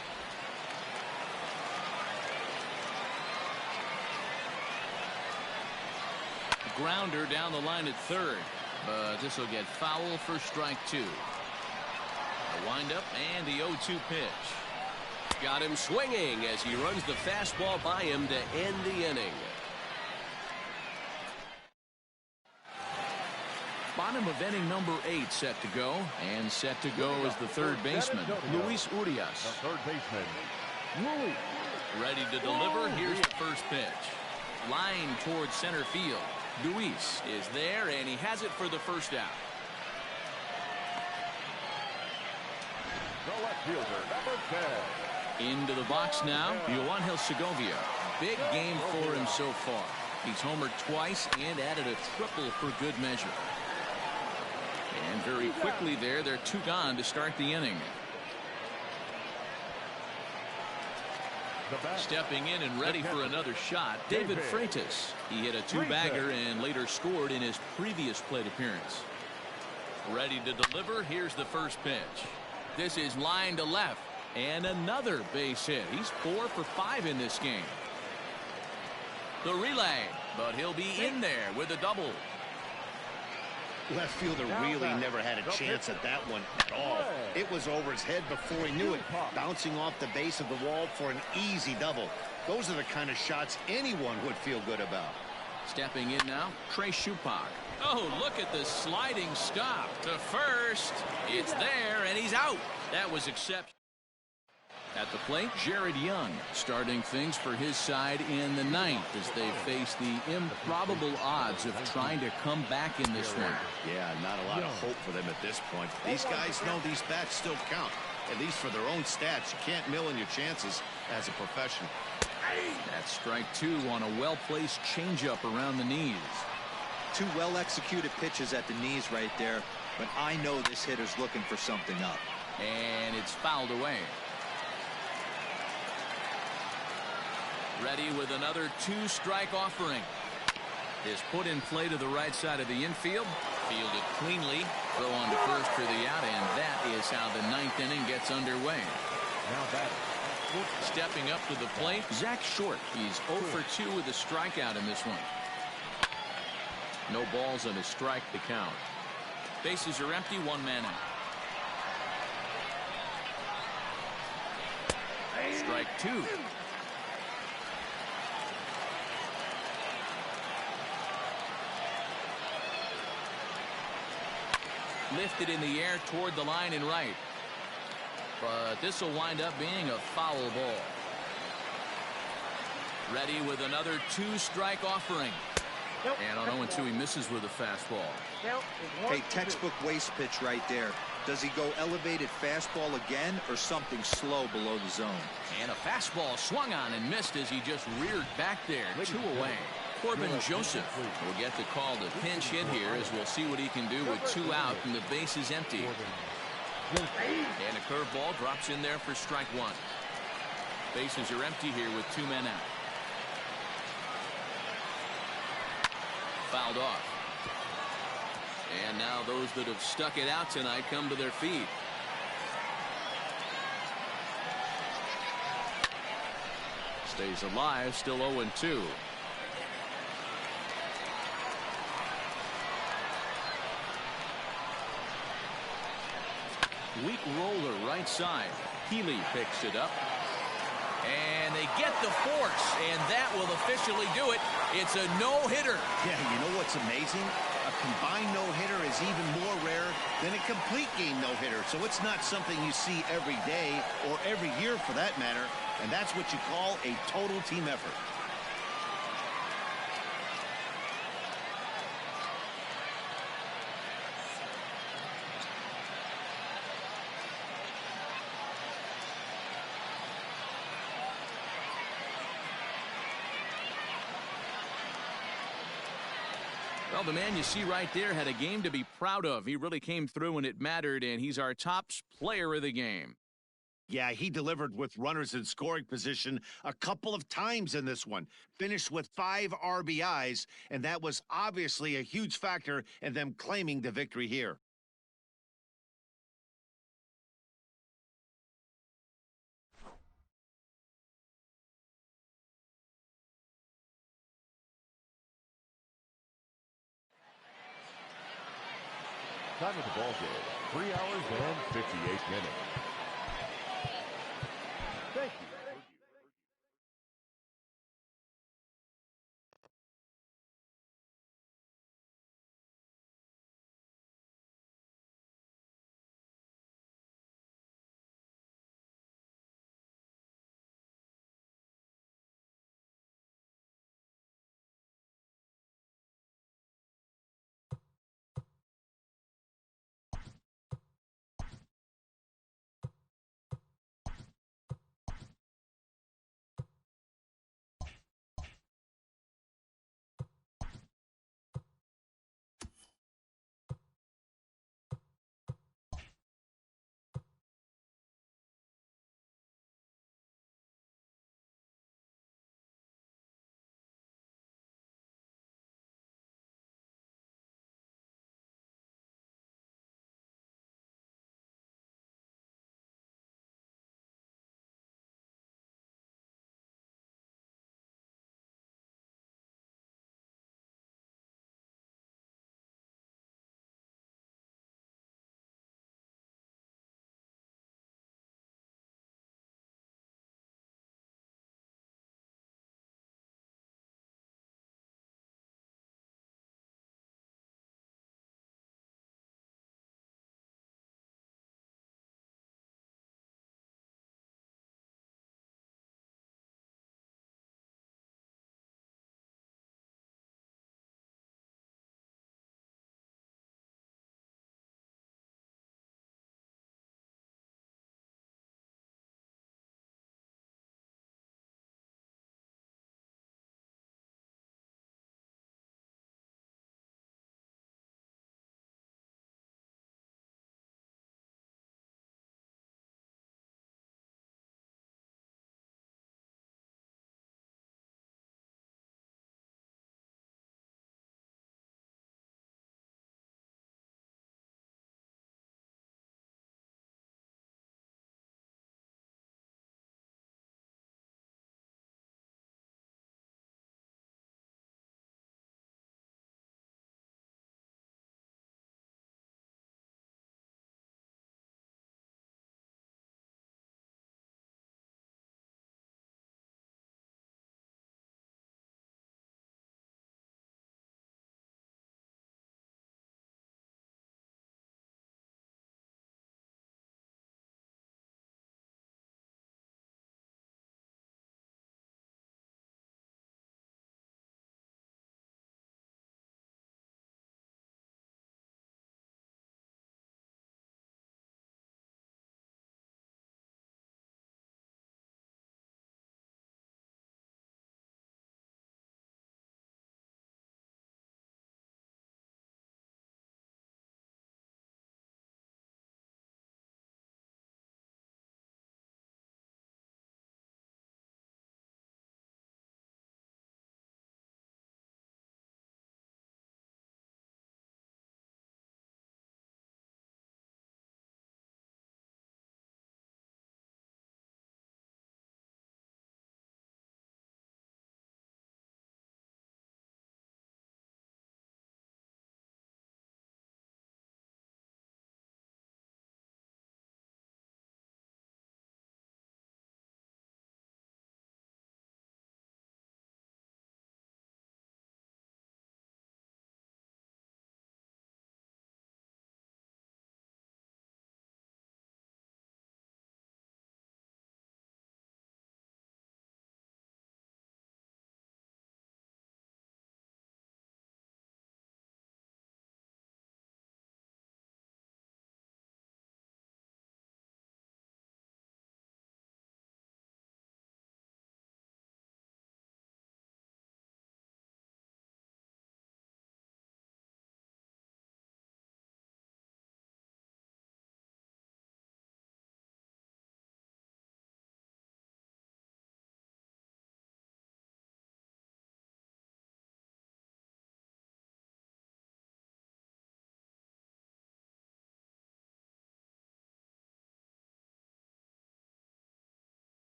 Grounder down the line at third, but this will get foul for strike 2. A windup and the 0-2 pitch. Got him swinging as he runs the fastball by him to end the inning. Bottom of inning number 8 set to go, and set to go is the third baseman, Luis Urias. The third baseman, Luis. Ready to deliver. Here's the first pitch. Line towards center field. Luis is there, and he has it for the first out. The left fielder, number 10. Into the box now, Yoangel Segovia. Big game for him so far. He's homered twice and added a triple for good measure. And very quickly there, they're 2 gone to start the inning. Stepping in and ready for another shot, David Freitas. He hit a 2-bagger and later scored in his previous plate appearance. Ready to deliver. Here's the first pitch. This is line to left, and another base hit. He's 4 for 5 in this game. The relay, but he'll be in there with a double. Left fielder really never had a chance at that one at all. It was over his head before he knew it, bouncing off the base of the wall for an easy double. Those are the kind of shots anyone would feel good about. Stepping in now, Trey Shupak. Oh, look at the sliding stop to first. It's there, and he's out. That was exceptional. At the plate, Jared Young starting things for his side in the 9th as they face the improbable odds of trying to come back in this one. Yeah, not a lot of hope for them at this point. These guys know these bats still count, at least for their own stats. You can't mill in your chances as a professional. That's strike 2 on a well-placed changeup around the knees. 2 well-executed pitches at the knees right there, but I know this hitter's looking for something up. And it's fouled away. Ready with another 2-strike offering. Is put in play to the right side of the infield. Fielded cleanly. Throw on to first for the out, and that is how the 9th inning gets underway. Now batter. Stepping up to the plate, Zach Short. He's 0 for 2 with a strikeout in this one. No balls and a strike to count. Bases are empty, 1 man out. Strike 2. Lifted in the air toward the line and right. But this will wind up being a foul ball. Ready with another 2-strike offering. And on 0-2 he misses with a fastball. Hey, textbook waste pitch right there. Does he go elevated fastball again or something slow below the zone? And a fastball swung on and missed as he just reared back there. 2 away. Corbin Joseph will get the call to pinch hit here as we'll see what he can do with 2 out and the base is empty. And a curveball drops in there for strike 1. Bases are empty here with 2 men out. Fouled off. And now those that have stuck it out tonight come to their feet. Stays alive, still 0-2. Weak roller right side. Healy picks it up. And they get the force, and that will officially do it. It's a no-hitter. Yeah, you know what's amazing? A combined no-hitter is even more rare than a complete game no-hitter. So it's not something you see every day or every year for that matter. And that's what you call a total team effort. Well, the man you see right there had a game to be proud of. He really came through when it mattered, and he's our top player of the game. Yeah, he delivered with runners in scoring position a couple of times in this one. Finished with 5 RBIs, and that was obviously a huge factor in them claiming the victory here. Time of the ball game, 3 hours and 58 minutes. Thank you.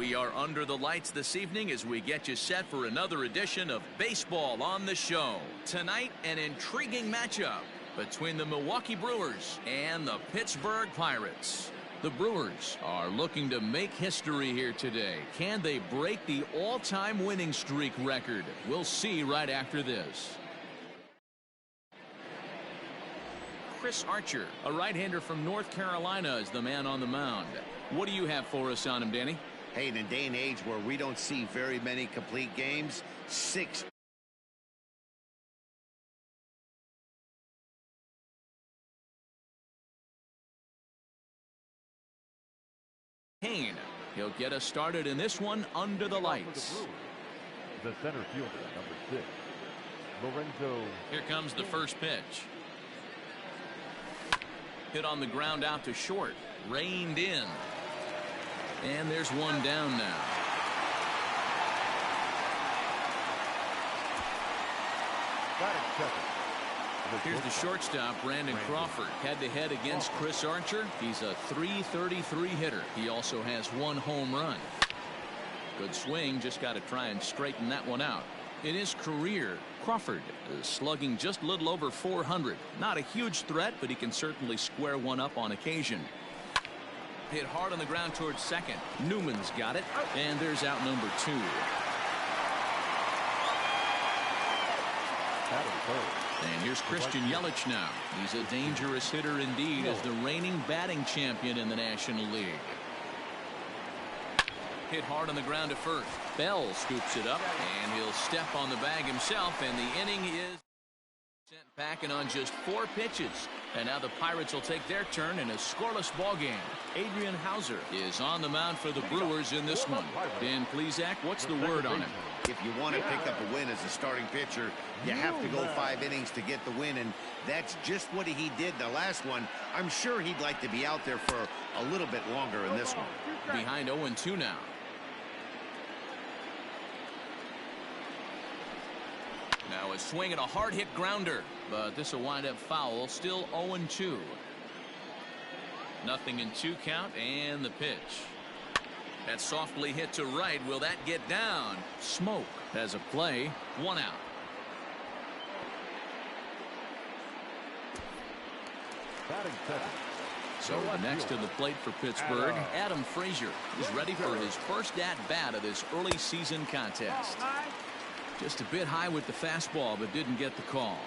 We are under the lights this evening as we get you set for another edition of Baseball on the Show. Tonight, an intriguing matchup between the Milwaukee Brewers and the Pittsburgh Pirates. The Brewers are looking to make history here today. Can they break the all-time winning streak record? We'll see right after this. Chris Archer, a right-hander from North Carolina, is the man on the mound. What do you have for us on him, Danny? Hey, in a day and age where we don't see very many complete games, 6 Kane. He'll get us started in this one under the lights. The center fielder, number 6, Lorenzo. Here comes the first pitch. Hit on the ground out to short. Reined in. And there's one down now. Here's the shortstop, Brandon Crawford, head-to-head against Chris Archer. He's a .333 hitter. He also has 1 home run. Good swing, just got to try and straighten that one out. In his career, Crawford is slugging just a little over 400. Not a huge threat, but he can certainly square one up on occasion. Hit hard on the ground towards second. Newman's got it, and there's out number 2. And here's Christian Yelich now. He's a dangerous hitter indeed as the reigning batting champion in the National League. Hit hard on the ground to first. Bell scoops it up, and he'll step on the bag himself, and the inning is sent packing on just 4 pitches. And now the Pirates will take their turn in a scoreless ball game. Adrian Hauser is on the mound for the Brewers in this one. Dan Plesac, what's the word on him? If you want to pick up a win as a starting pitcher, you have to go 5 innings to get the win, and that's just what he did the last one. I'm sure he'd like to be out there for a little bit longer in this one. Behind 0-2 now. Now a swing and a hard hit grounder, but this will wind up foul. Still 0-2. Nothing in 2 count, and the pitch. That's softly hit to right. Will that get down? Smoke has a play. 1 out. So next to the plate for Pittsburgh, Adam Frazier is ready for his first at-bat of this early season contest. Just a bit high with the fastball, but didn't get the call.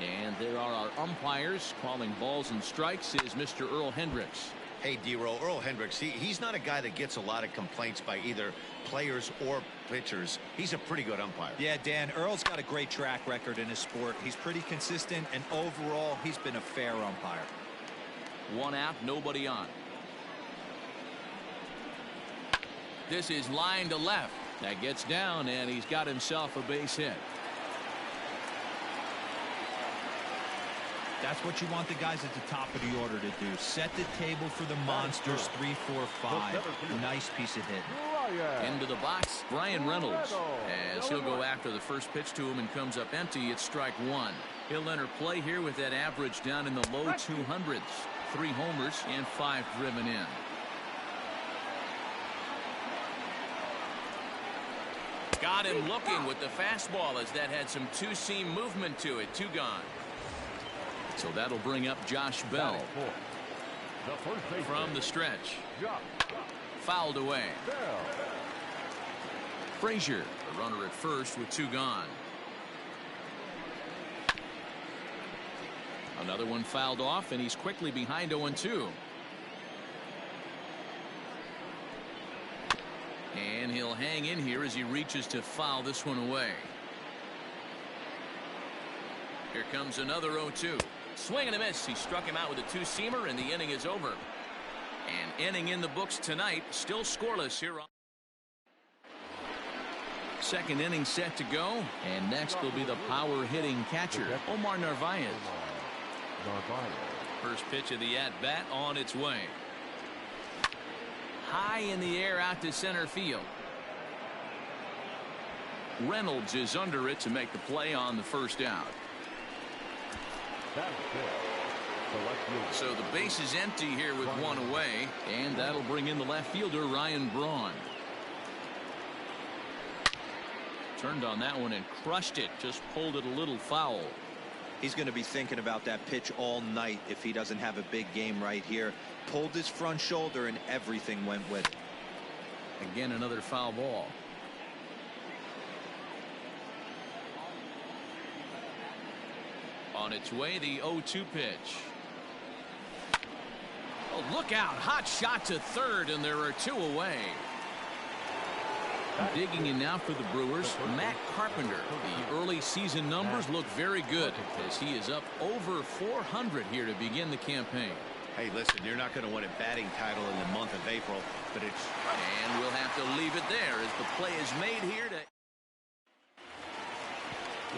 And there are our umpires calling balls and strikes is Mr. Earl Hendricks. Hey, D-Roll, Earl Hendricks, he's not a guy that gets a lot of complaints by either players or pitchers. He's a pretty good umpire. Yeah, Dan, Earl's got a great track record in his sport. He's pretty consistent, and overall, he's been a fair umpire. 1 out, nobody on. This is line to left. That gets down, and he's got himself a base hit. That's what you want the guys at the top of the order to do. Set the table for the monsters. 3, 4, 5. Nice piece of hit. Into the box, Brian Reynolds. As he'll go after the first pitch to him and comes up empty, it's strike 1. He'll enter play here with that average down in the low 200s. 3 homers and 5 driven in. Got him looking with the fastball as that had some 2-seam movement to it. 2 gone. So that'll bring up Josh Bell from the stretch. Fouled away. Frazier, the runner at first with 2 gone. Another one fouled off, and he's quickly behind 0-2. And he'll hang in here as he reaches to foul this one away. Here comes another 0-2. Swing and a miss. He struck him out with a 2-seamer, and the inning is over. An inning in the books tonight. Still scoreless here. Second inning set to go. And next will be the power hitting catcher, Omar Narvaez. First pitch of the at-bat on its way. High in the air out to center field. Reynolds is under it to make the play on the first out. So the base is empty here with 1 away, and that'll bring in the left fielder Ryan Braun. Turned on that one and crushed it. Just pulled it a little foul. He's going to be thinking about that pitch all night if he doesn't have a big game right here. Pulled his front shoulder and everything went with it. Again, another foul ball. On its way, the 0-2 pitch. Oh, look out. Hot shot to third, and there are two away. Digging in now for the Brewers, Matt Carpenter. The early season numbers look very good as he is up over 400 here to begin the campaign. Hey, listen, you're not going to win a batting title in the month of April, but it's... And we'll have to leave it there as the play is made here to...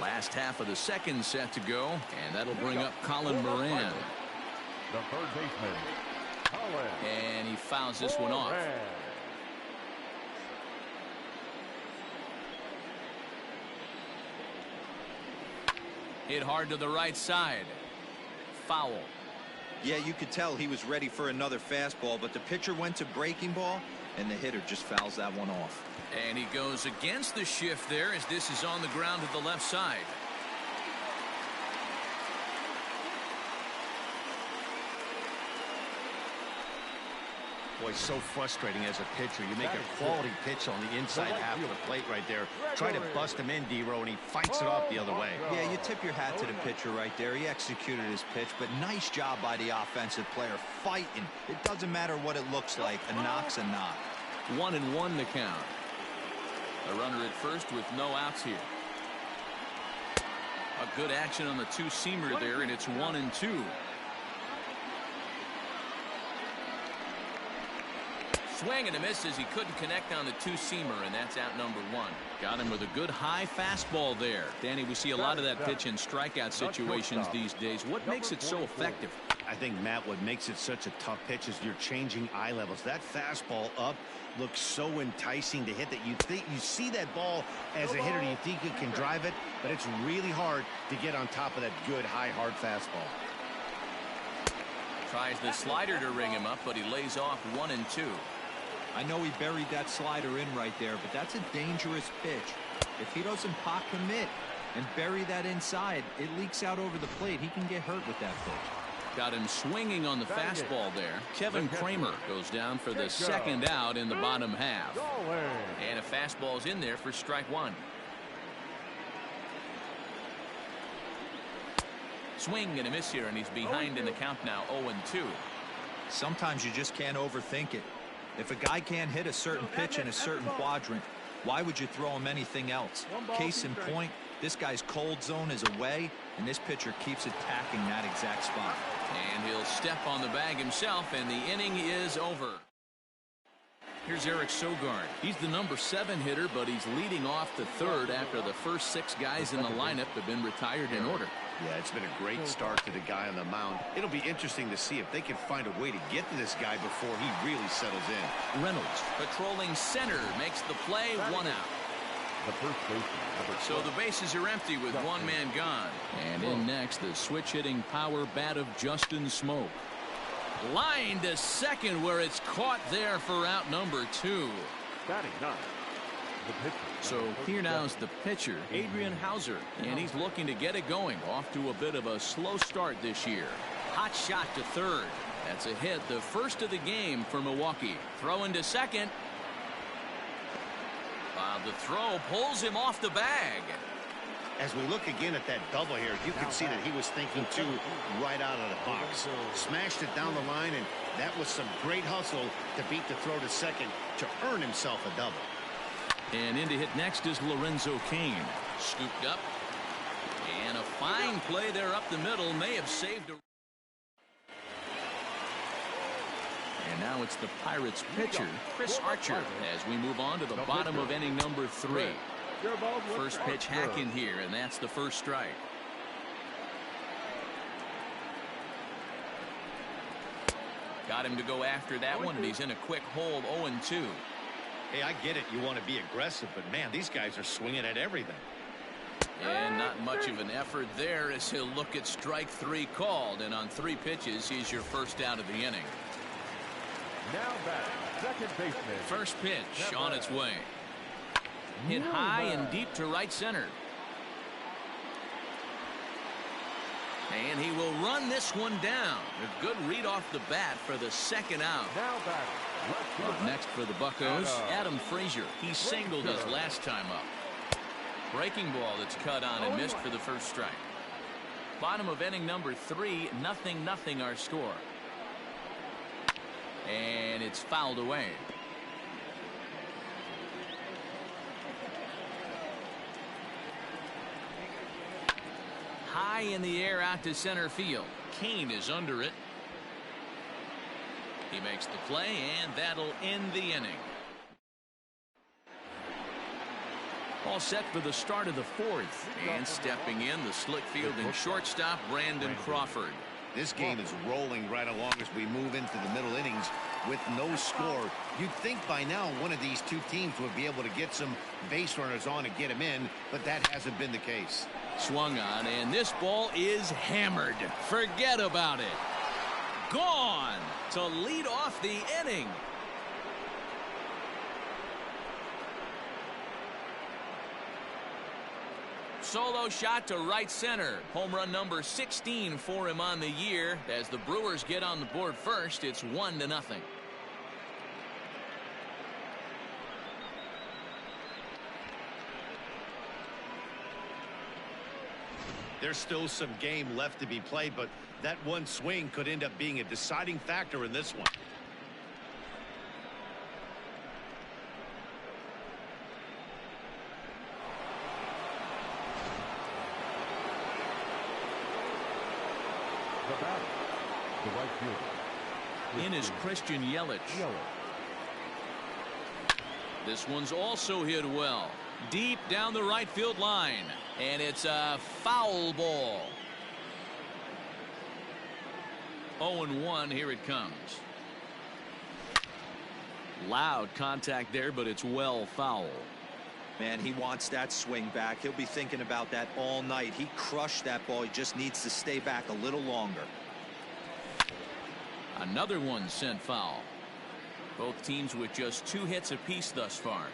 Last half of the second set to go, and that'll bring up Colin Moran. The third baseman, Colin. And he fouls this one off. Hit hard to the right side. Foul. Yeah, you could tell he was ready for another fastball, but the pitcher went to breaking ball, and the hitter just fouls that one off. And he goes against the shift there as this is on the ground to the left side. Boy, so frustrating as a pitcher. You make a quality pitch on the inside half of the plate right there. Try to bust him in, D-Row, and he fights it off the other way. Yeah, you tip your hat to the pitcher right there. He executed his pitch, but nice job by the offensive player fighting. It doesn't matter what it looks like. A knock's a knock. 1-1 the count. A runner at first with no outs here. A good action on the two-seamer there, and it's 1-2. Swing and a miss as he couldn't connect on the two-seamer, and that's out number one. Got him with a good high fastball there. Danny, we see a lot of that pitch in strikeout situations these days. What makes it so effective? I think, Matt, what makes it such a tough pitch is you're changing eye levels. That fastball up looks so enticing to hit that you see that ball as a hitter, you think you can drive it, but it's really hard to get on top of that good high hard fastball. Tries the slider to ring him up, but he lays off 1-2. I know he buried that slider in right there, but that's a dangerous pitch. If he doesn't pot commit and bury that inside, it leaks out over the plate. He can get hurt with that pitch. Got him swinging on the fastball there. Kevin Kramer goes down for the second out in the bottom half. And a fastball's in there for strike one. Swing and a miss here, and he's behind in the count now, 0-2. Sometimes you just can't overthink it. If a guy can't hit a certain pitch in a certain quadrant, why would you throw him anything else? Case in point, this guy's cold zone is away, and this pitcher keeps attacking that exact spot. And he'll step on the bag himself, and the inning is over. Here's Eric Sogard. He's the number 7 hitter, but he's leading off the third after the first 6 guys in the lineup have been retired in order. Yeah, it's been a great start to the guy on the mound. It'll be interesting to see if they can find a way to get to this guy before he really settles in. Reynolds, patrolling center, makes the play, 1 out. The first baseman, so the bases are empty with 1 man gone. And in next, the switch-hitting power bat of Justin Smoke. Line to second where it's caught there for out number 2. batting 9. So here now is the pitcher, Adrian Hauser, and he's looking to get it going. Off to a bit of a slow start this year. Hot shot to third. That's a hit, the first of the game for Milwaukee. Throw into second. The throw pulls him off the bag. As we look again at that double here, you can see that he was thinking too right out of the box. Smashed it down the line, and that was some great hustle to beat the throw to second to earn himself a double. And in to hit next is Lorenzo Cain. Scooped up. And a fine play there up the middle. May have saved a... And now it's the Pirates pitcher, Chris Archer, as we move on to the bottom of inning number 3. First pitch hack in here, and that's the first strike. Got him to go after that one, and he's in a quick hold, 0-2. Hey, I get it. You want to be aggressive, but, man, these guys are swinging at everything. And not much of an effort there as he'll look at strike 3 called. And on 3 pitches, he's your first out of the inning. Now batting, second baseman. First pitch on its way. Hit high and deep to right center. And he will run this one down. A good read off the bat for the second out. Up next for the Buccos, Adam Frazier. He singled his last time up. Breaking ball that's cut on and missed for the first strike. Bottom of inning number 3, 0-0 our score. And it's fouled away. High in the air out to center field. Kane is under it. He makes the play, and that'll end the inning. All set for the start of the 4th. And stepping in, the slick fielding shortstop, Brandon Crawford. This game is rolling right along as we move into the middle innings with no score. You'd think by now one of these two teams would be able to get some base runners on and get them in, but that hasn't been the case. Swung on, and this ball is hammered. Forget about it. Gone to lead off the inning. Solo shot to right center. Home run number 16 for him on the year. As the Brewers get on the board first, it's 1-0. There's still some game left to be played, but that one swing could end up being a deciding factor in this one. The right fielder. In is Christian Yelich. This one's also hit well. Deep down the right field line. And it's a foul ball. 0-1, here it comes. Loud contact there, but it's well foul. Man, he wants that swing back. He'll be thinking about that all night. He crushed that ball. He just needs to stay back a little longer. Another one sent foul. Both teams with just 2 hits apiece thus far.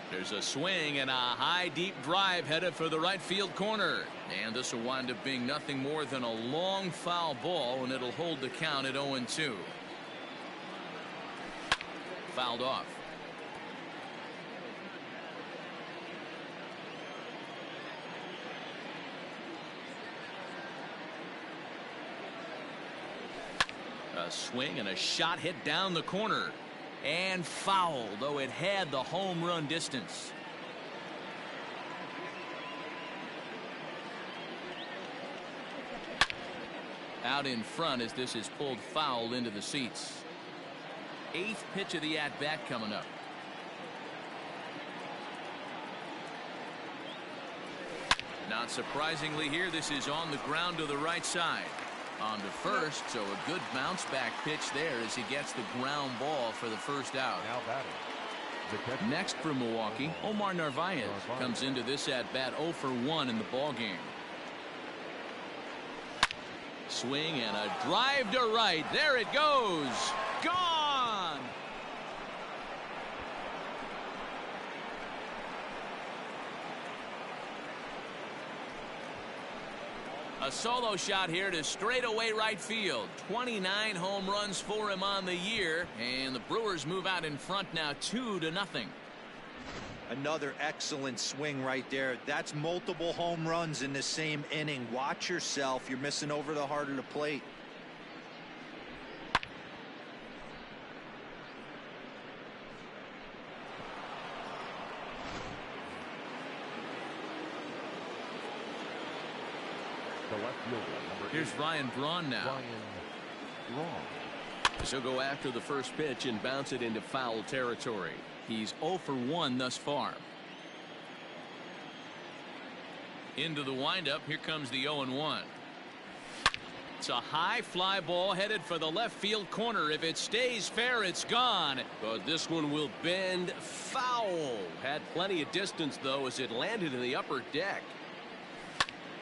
There's a swing and a high deep drive headed for the right field corner. And this will wind up being nothing more than a long foul ball, and it'll hold the count at 0-2. Fouled off. A swing and a shot hit down the corner. And foul, though it had the home run distance. Out in front as this is pulled foul into the seats. 8th pitch of the at-bat coming up. Not surprisingly here, this is on the ground to the right side. On to first, so a good bounce back pitch there as he gets the ground ball for the first out. Now batting. Next for Milwaukee, Omar Narvaez comes into this at bat 0 for 1 in the ball game. Swing and a drive to right. There it goes. Gone. A solo shot here to straightaway right field. 29 home runs for him on the year, and the Brewers move out in front now 2-0. Another excellent swing right there. That's multiple home runs in the same inning. Watch yourself. You're missing over the heart of the plate. The left fielder, number Here's 8. Ryan Braun now. Ryan Braun. So go after the first pitch and bounce it into foul territory. He's 0 for 1 thus far. Into the windup. Here comes the 0-1. It's a high fly ball headed for the left field corner. If it stays fair, it's gone. But this one will bend foul. Had plenty of distance, though, as it landed in the upper deck.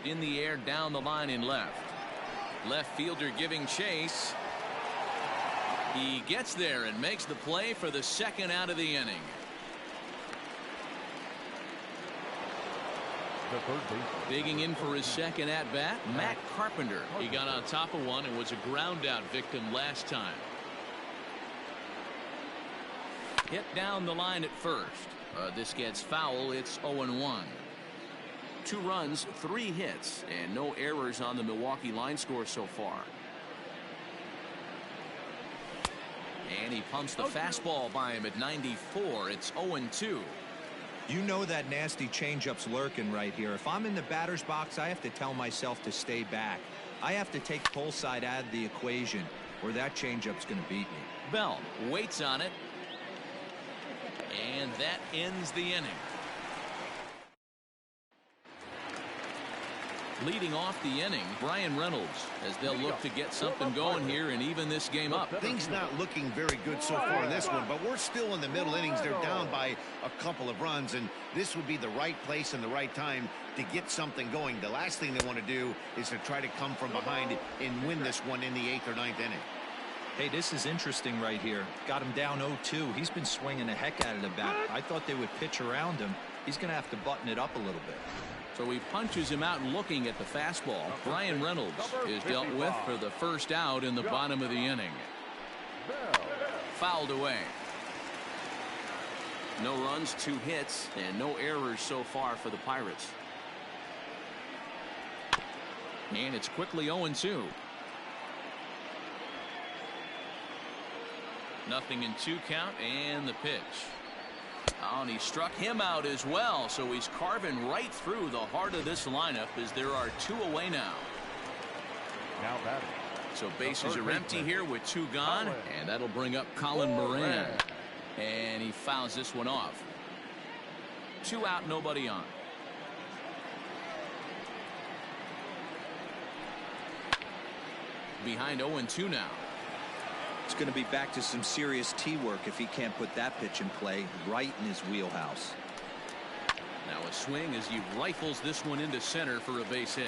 In the air down the line in left. Left fielder giving chase. He gets there and makes the play for the second out of the inning. The third baseman. Digging in for his second at bat, Matt Carpenter. He got on top of one and was a ground out victim last time. Hit down the line at first. This gets foul. It's 0-1. 2 runs, 3 hits, and no errors on the Milwaukee line score so far. And he pumps the fastball by him at 94. It's 0-2. You know that nasty changeup's lurking right here. If I'm in the batter's box, I have to tell myself to stay back. I have to take pull side out of the equation, or that changeup's going to beat me. Bell waits on it. And that ends the inning. Leading off the inning, Brian Reynolds, as they'll look to get something going here and even this game up. Things not looking very good so far in this one, but we're still in the middle innings. They're down by a couple of runs, and this would be the right place and the right time to get something going. The last thing they want to do is to try to come from behind and win this one in the 8th or 9th inning. Hey, this is interesting right here. Got him down 0-2. He's been swinging the heck out of the bat. I thought they would pitch around him. He's going to have to button it up a little bit. So he punches him out looking at the fastball. Brian Reynolds is dealt with for the first out in the bottom of the inning. Fouled away. No runs, 2 hits, and no errors so far for the Pirates. And it's quickly 0-2. Nothing in 2 count, and the pitch. Oh, and he struck him out as well, so he's carving right through the heart of this lineup as there are 2 away now. Now batting. So bases are empty here with 2 gone, and that'll bring up Colin Moran. And he fouls this one off. 2 out, nobody on. Behind 0-2 now. It's going to be back to some serious tee work if he can't put that pitch in play right in his wheelhouse. Now a swing as he rifles this one into center for a base hit.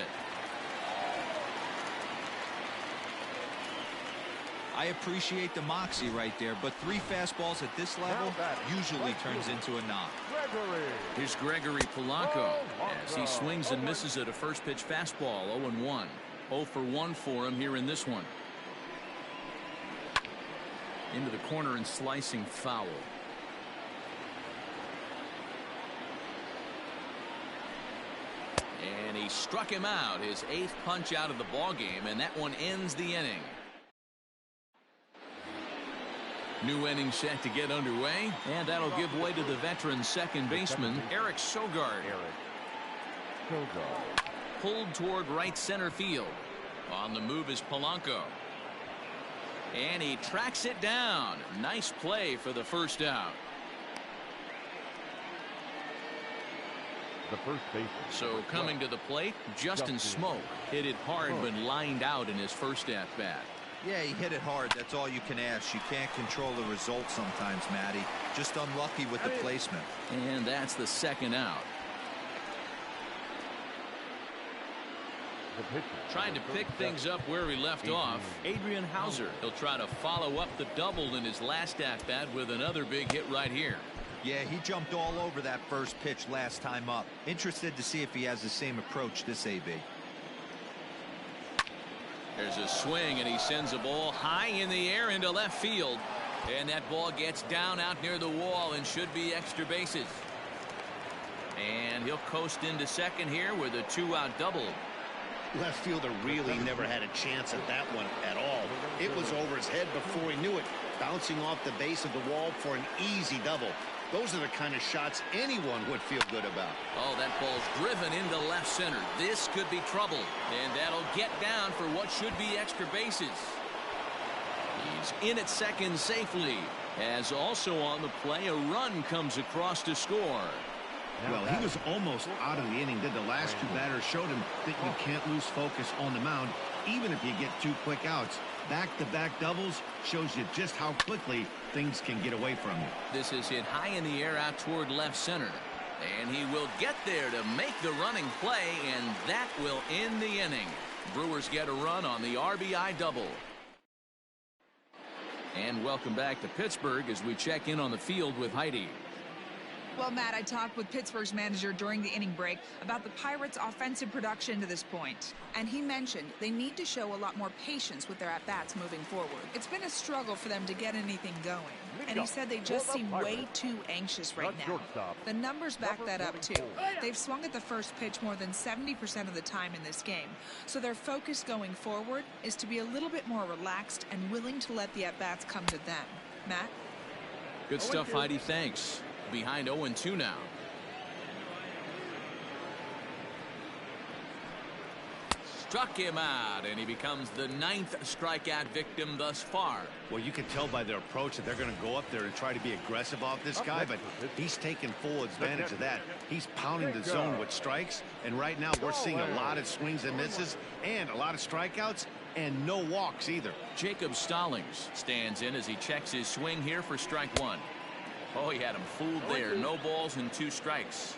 I appreciate the moxie right there, but 3 fastballs at this level usually turns into a knock. Here's Gregory Polanco as he swings and misses at a first pitch fastball. 0-1. 0 for 1 for him here in this one. Into the corner and slicing foul. And he struck him out, his 8th punch out of the ball game, and that one ends the inning. New inning set to get underway, and that'll give way to the veteran second baseman Eric Sogard. Pulled toward right center field. On the move is Polanco. And he tracks it down. Nice play for the first out. The first baseman. So coming to the plate, Justin Smoke hit it hard but lined out in his first at bat. Yeah, he hit it hard. That's all you can ask. You can't control the result sometimes, Matty. Just unlucky with the placement. And that's the second out. Trying to pick things up where he left off, Adrian Hauser. He'll try to follow up the double in his last at bat with another big hit right here. Yeah, he jumped all over that first pitch last time up. Interested to see if he has the same approach this AB. There's a swing, and he sends a ball high in the air into left field. And that ball gets down out near the wall and should be extra bases. And he'll coast into second here with a 2-out double. Left fielder really never had a chance at that one at all. It was over his head before he knew it, bouncing off the base of the wall for an easy double. Those are the kind of shots anyone would feel good about. Oh, that ball's driven into left center. This could be trouble, and that'll get down for what should be extra bases. He's in at second safely, as also on the play a run comes across to score. Well, he was almost out of the inning. Did the last 2 batters showed him that you can't lose focus on the mound, even if you get 2 quick outs. Back-to-back doubles shows you just how quickly things can get away from you. This is hit high in the air out toward left center. And he will get there to make the running play, and that will end the inning. Brewers get a run on the RBI double. And welcome back to Pittsburgh as we check in on the field with Heidi. Well, Matt, I talked with Pittsburgh's manager during the inning break about the Pirates' offensive production to this point. And he mentioned they need to show a lot more patience with their at-bats moving forward. It's been a struggle for them to get anything going. And he said they just seem way too anxious right now. The numbers back that up, too. They've swung at the first pitch more than 70% of the time in this game. So their focus going forward is to be a little bit more relaxed and willing to let the at-bats come to them. Matt? Good stuff, Heidi. Thanks. Behind 0-2 now. Struck him out, and he becomes the 9th strikeout victim thus far. Well, you can tell by their approach that they're going to go up there and try to be aggressive off this guy, but he's taking full advantage of that. He's pounding the zone with strikes, and right now we're seeing a lot of swings and misses and a lot of strikeouts and no walks either. Jacob Stallings stands in as he checks his swing here for strike one. Oh, he had him fooled there. No balls and 2 strikes.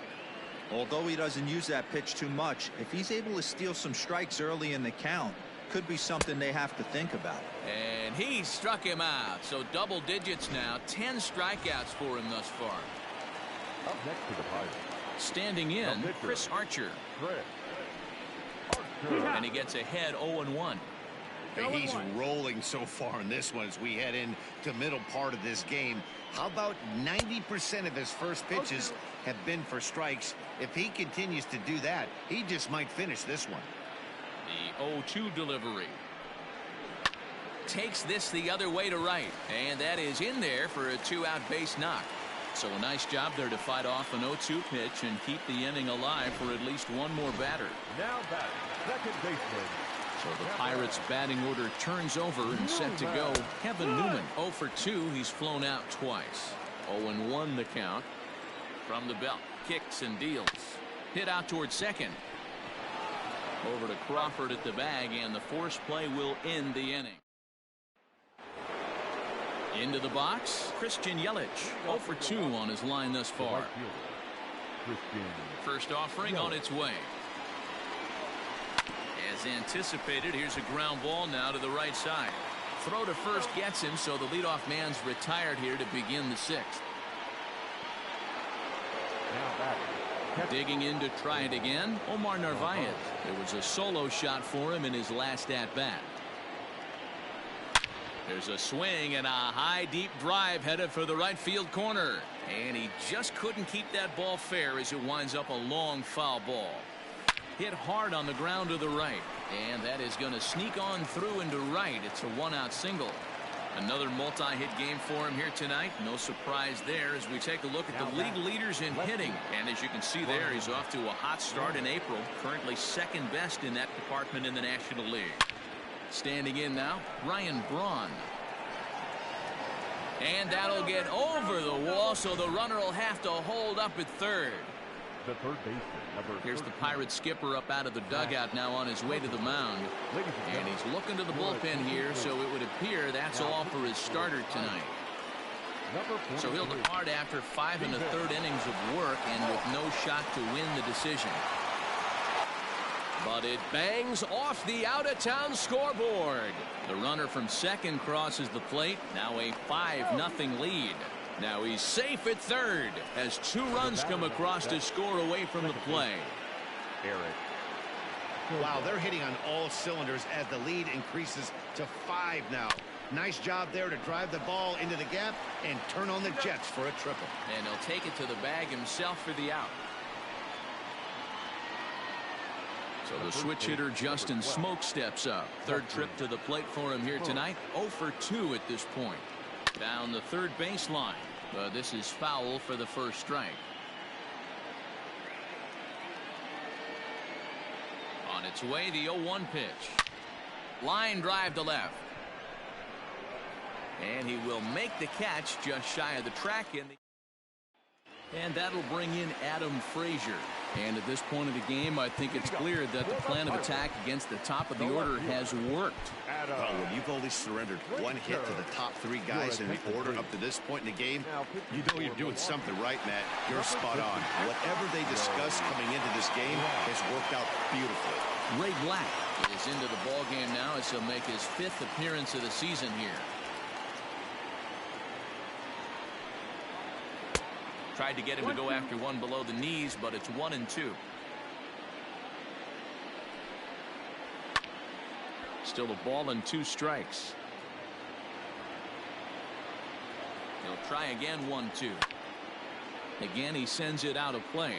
Although he doesn't use that pitch too much, if he's able to steal some strikes early in the count, could be something they have to think about. And he struck him out. So double digits now. 10 strikeouts for him thus far. Up next to the Pirates. Standing in, Chris Archer. And he gets ahead 0-1. Hey, he's rolling so far in this one as we head into middle part of this game. How about 90% of his first pitches have been for strikes? If he continues to do that, he just might finish this one. The 0-2 delivery. Takes this the other way to right. And that is in there for a 2-out base knock. So a nice job there to fight off an 0-2 pitch and keep the inning alive for at least one more batter. Now back, second baseman. So the Pirates batting order turns over and set to go. Kevin Newman 0 for 2. He's flown out twice. 0-1 the count. From the belt, kicks and deals. Hit out towards second. Over to Crawford at the bag, and the force play will end the inning. Into the box, Christian Yelich 0 for 2 on his line thus far. First offering on its way. As anticipated, here's a ground ball now to the right side. Throw to first gets him, so the leadoff man's retired here to begin the 6th. Digging in to try it again, Omar Narvaez. There was a solo shot for him in his last at-bat. There's a swing and a high deep drive headed for the right field corner. And he just couldn't keep that ball fair as it winds up a long foul ball. Hit hard on the ground to the right. And that is going to sneak on through into right. It's a 1-out single. Another multi-hit game for him here tonight. No surprise there as we take a look at the league leaders in hitting. And as you can see there, he's off to a hot start in April. Currently second best in that department in the National League. Standing in now, Ryan Braun. And that'll get over the wall, so the runner will have to hold up at third. The third baseman, Here's the Pirates skipper up out of the dugout now on his way to the mound. And he's looking to the bullpen here, so it would appear that's all for his starter tonight. So he'll depart after 5 1/3 innings of work and with no shot to win the decision. But it bangs off the out-of-town scoreboard. The runner from second crosses the plate. Now a 5-0 lead. Now he's safe at third as 2 runs come across to score away from the play. Wow, they're hitting on all cylinders as the lead increases to 5 now. Nice job there to drive the ball into the gap and turn on the Jets for a triple. And he'll take it to the bag himself for the out. So the switch hitter Justin Smoke steps up. Third trip to the plate for him here tonight. 0 for 2 at this point. Down the third baseline. This is foul for the first strike. On its way, the 0-1 pitch. Line drive to left. And he will make the catch just shy of the track. And that'll bring in Adam Frazier. And at this point of the game, I think it's clear that the plan of attack against the top of the order has worked. Well, when you've only surrendered 1 hit to the top 3 guys in the order up to this point in the game, you know you're doing something right, Matt. You're spot on. Whatever they discussed coming into this game has worked out beautifully. Ray Black is into the ballgame now as he'll make his 5th appearance of the season here. Tried to get him to go after one below the knees, but it's 1-2. Still a ball and 2 strikes. He'll try again, 1-2. Again, he sends it out of play.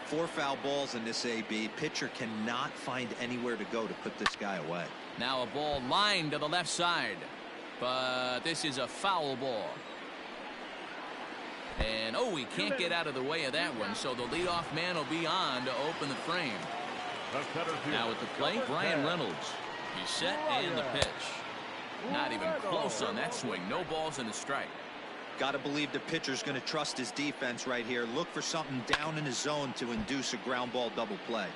4 foul balls in this AB. Pitcher cannot find anywhere to go to put this guy away. Now a ball lined to the left side, but this is a foul ball. And oh, he can't get out of the way of that one, so the leadoff man will be on to open the frame. Now at the plate, Brian Reynolds. He's set and the pitch. Not even close on that swing. No balls and a strike. Got to believe the pitcher's going to trust his defense right here. Look for something down in his zone to induce a ground ball double play.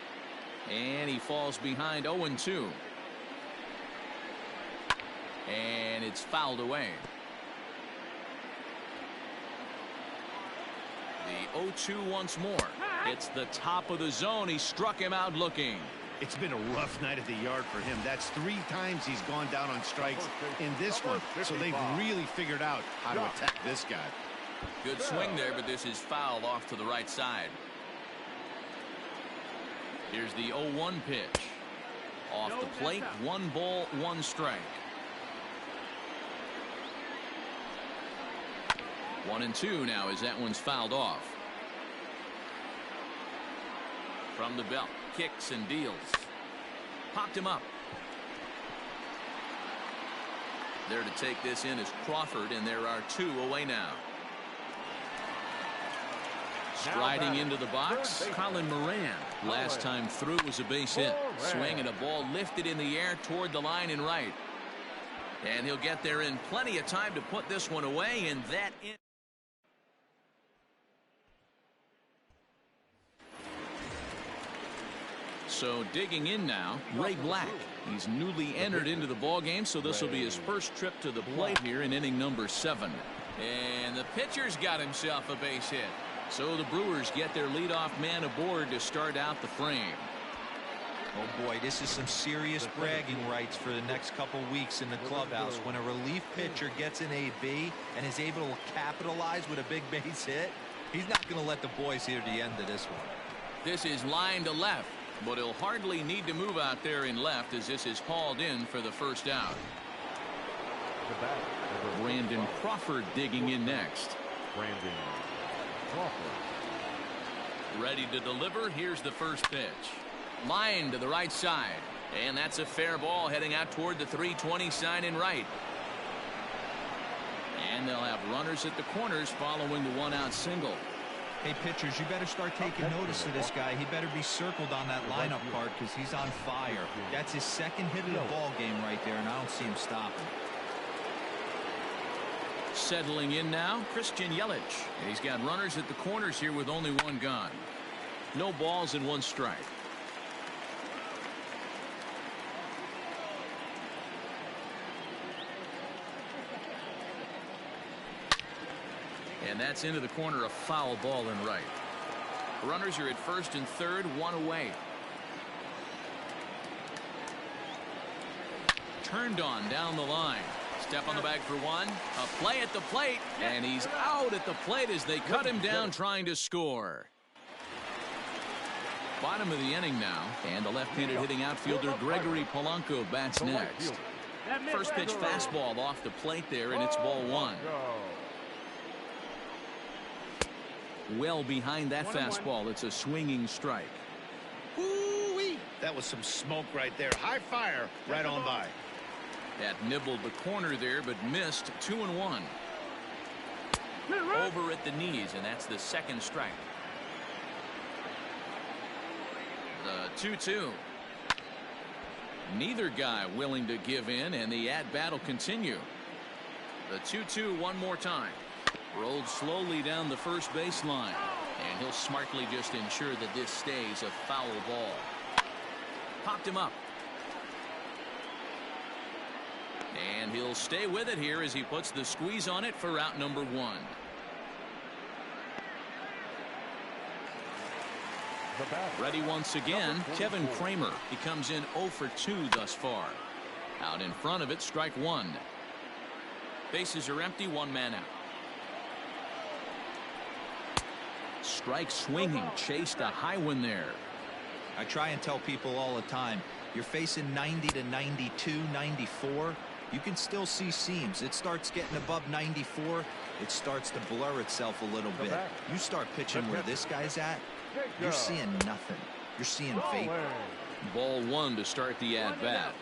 And he falls behind 0-2. And it's fouled away. The 0-2 once more. It's the top of the zone. He struck him out looking. It's been a rough night at the yard for him. That's 3 times he's gone down on strikes in this one. So they've really figured out how to attack this guy. Good swing there, but this is foul off to the right side. Here's the 0-1 pitch. Off the plate, 1 ball, 1 strike. 1-2 now as that one's fouled off. From the belt, kicks and deals. Popped him up. There to take this in is Crawford, and there are 2 away now. Striding into the box, Colin Moran. Last time through was a base hit. Swing and a ball lifted in the air toward the line and right. And he'll get there in plenty of time to put this one away, and that in. So digging in now, Ray Black. He's newly entered into the ball game, so this will be his first trip to the plate here in inning number 7. And the pitcher's got himself a base hit. So the Brewers get their leadoff man aboard to start out the frame. Oh boy, this is some serious bragging rights for the next couple weeks in the clubhouse. When a relief pitcher gets an AB and is able to capitalize with a big base hit, he's not going to let the boys hear the end of this one. This is line to left, but he'll hardly need to move out there in left as this is hauled in for the first out. Brandon Crawford digging in next. Brandon Crawford. Ready to deliver. Here's the first pitch. Line to the right side. And that's a fair ball heading out toward the 320 sign in right. And they'll have runners at the corners following the 1-out single. Hey, pitchers, you better start taking notice of this guy. He better be circled on that lineup part because he's on fire. That's his second hit of the ball game right there, and I don't see him stopping. Settling in now, Christian Yelich. And he's got runners at the corners here with only 1 gone. No balls and 1 strike. And that's into the corner, a foul ball in right. Runners are at first and third, 1 away. Turned on down the line. Step on the bag for 1. A play at the plate, and he's out at the plate as they cut him down trying to score. Bottom of the inning now, and the left-handed hitting outfielder Gregory Polanco bats next. First pitch fastball off the plate there, and it's ball 1. Well behind that fastball, it's a swinging strike. Woo-wee. That was some smoke right there. High fire right on by. That nibbled the corner there, but missed. 2-1. Over at the knees, and that's the second strike. The 2-2. Neither guy willing to give in, and the at-bat will continue. The 2-2 one more time. Rolled slowly down the first baseline, and he'll smartly just ensure that this stays a foul ball. Popped him up. And he'll stay with it here as he puts the squeeze on it for out number 1. Ready once again, Kevin Kramer. He comes in 0 for 2 thus far. Out in front of it, strike 1. Bases are empty, 1 man out. Strike swinging, chased a high one there. I try and tell people all the time, you're facing 90 to 92, 94. You can still see seams. It starts getting above 94. It starts to blur itself a little bit. You start pitching where this guy's at, you're seeing nothing. You're seeing vapor. Ball one to start the at-bat.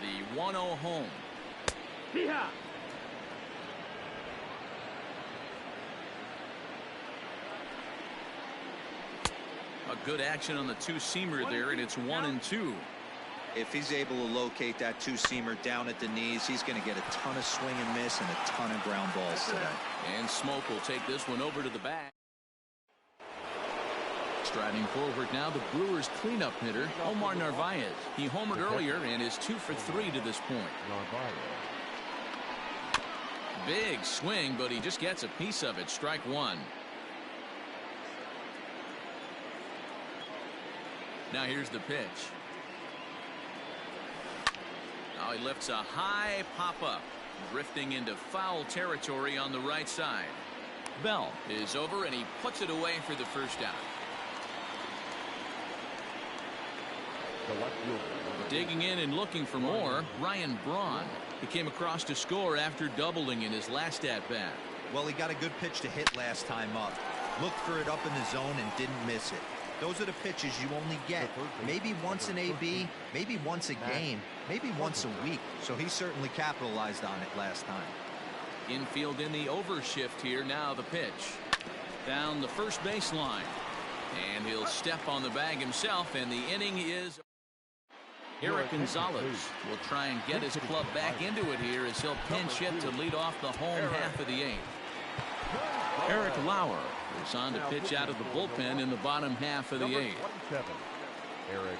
The 1-0 home. A good action on the two-seamer there, and it's 1-2. If he's able to locate that two-seamer down at the knees, he's going to get a ton of swing and miss and a ton of ground balls today. And Smoke will take this one over to the bag. Striding forward now, the Brewers' cleanup hitter, Omar Narvaez. He homered earlier and is 2 for 3 to this point. Big swing, but he just gets a piece of it. Strike one. Now here's the pitch. Now he lifts a high pop-up, drifting into foul territory on the right side. Bell is over, and he puts it away for the first out. Digging in and looking for more, Ryan Braun. He came across to score after doubling in his last at-bat. Well, he got a good pitch to hit last time up. Looked for it up in the zone and didn't miss it. Those are the pitches you only get maybe once in AB, maybe once a game, maybe once a week. So he certainly capitalized on it last time. Infield in the overshift here. Now the pitch. Down the first baseline. And he'll step on the bag himself, and the inning is... Eric Gonzalez will try and get his club back into it here as he'll pinch hit to lead off the home half of the eighth. Eric Lauer is on to pitch out of the bullpen in the bottom half of the eighth. Eric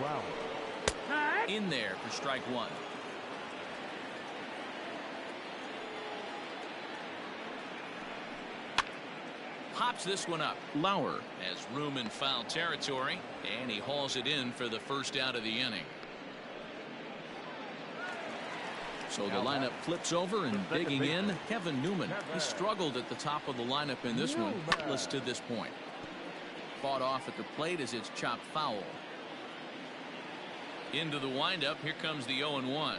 Lauer. In there for strike one. Pops this one up. Lauer has room in foul territory, and he hauls it in for the first out of the inning. So the lineup flips over, and digging in, Kevin Newman. He struggled at the top of the lineup in this one, hitless to this point. Fought off at the plate as it's chopped foul. Into the windup, here comes the 0-1.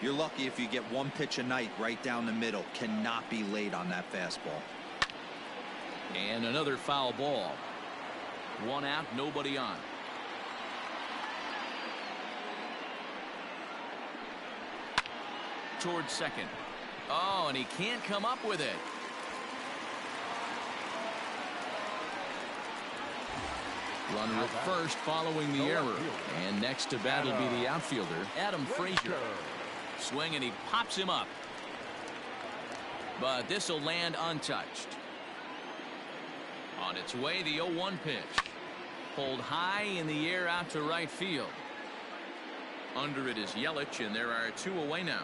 You're lucky if you get one pitch a night right down the middle. Cannot be late on that fastball. And another foul ball. One out, nobody on. Towards second. Oh, and he can't come up with it. Runner at first following the error. And next to bat will be the outfielder, Adam Frazier. Swing, and he pops him up. But this will land untouched. On its way, the 0-1 pitch. Pulled high in the air out to right field. Under it is Yelich, and there are two away now.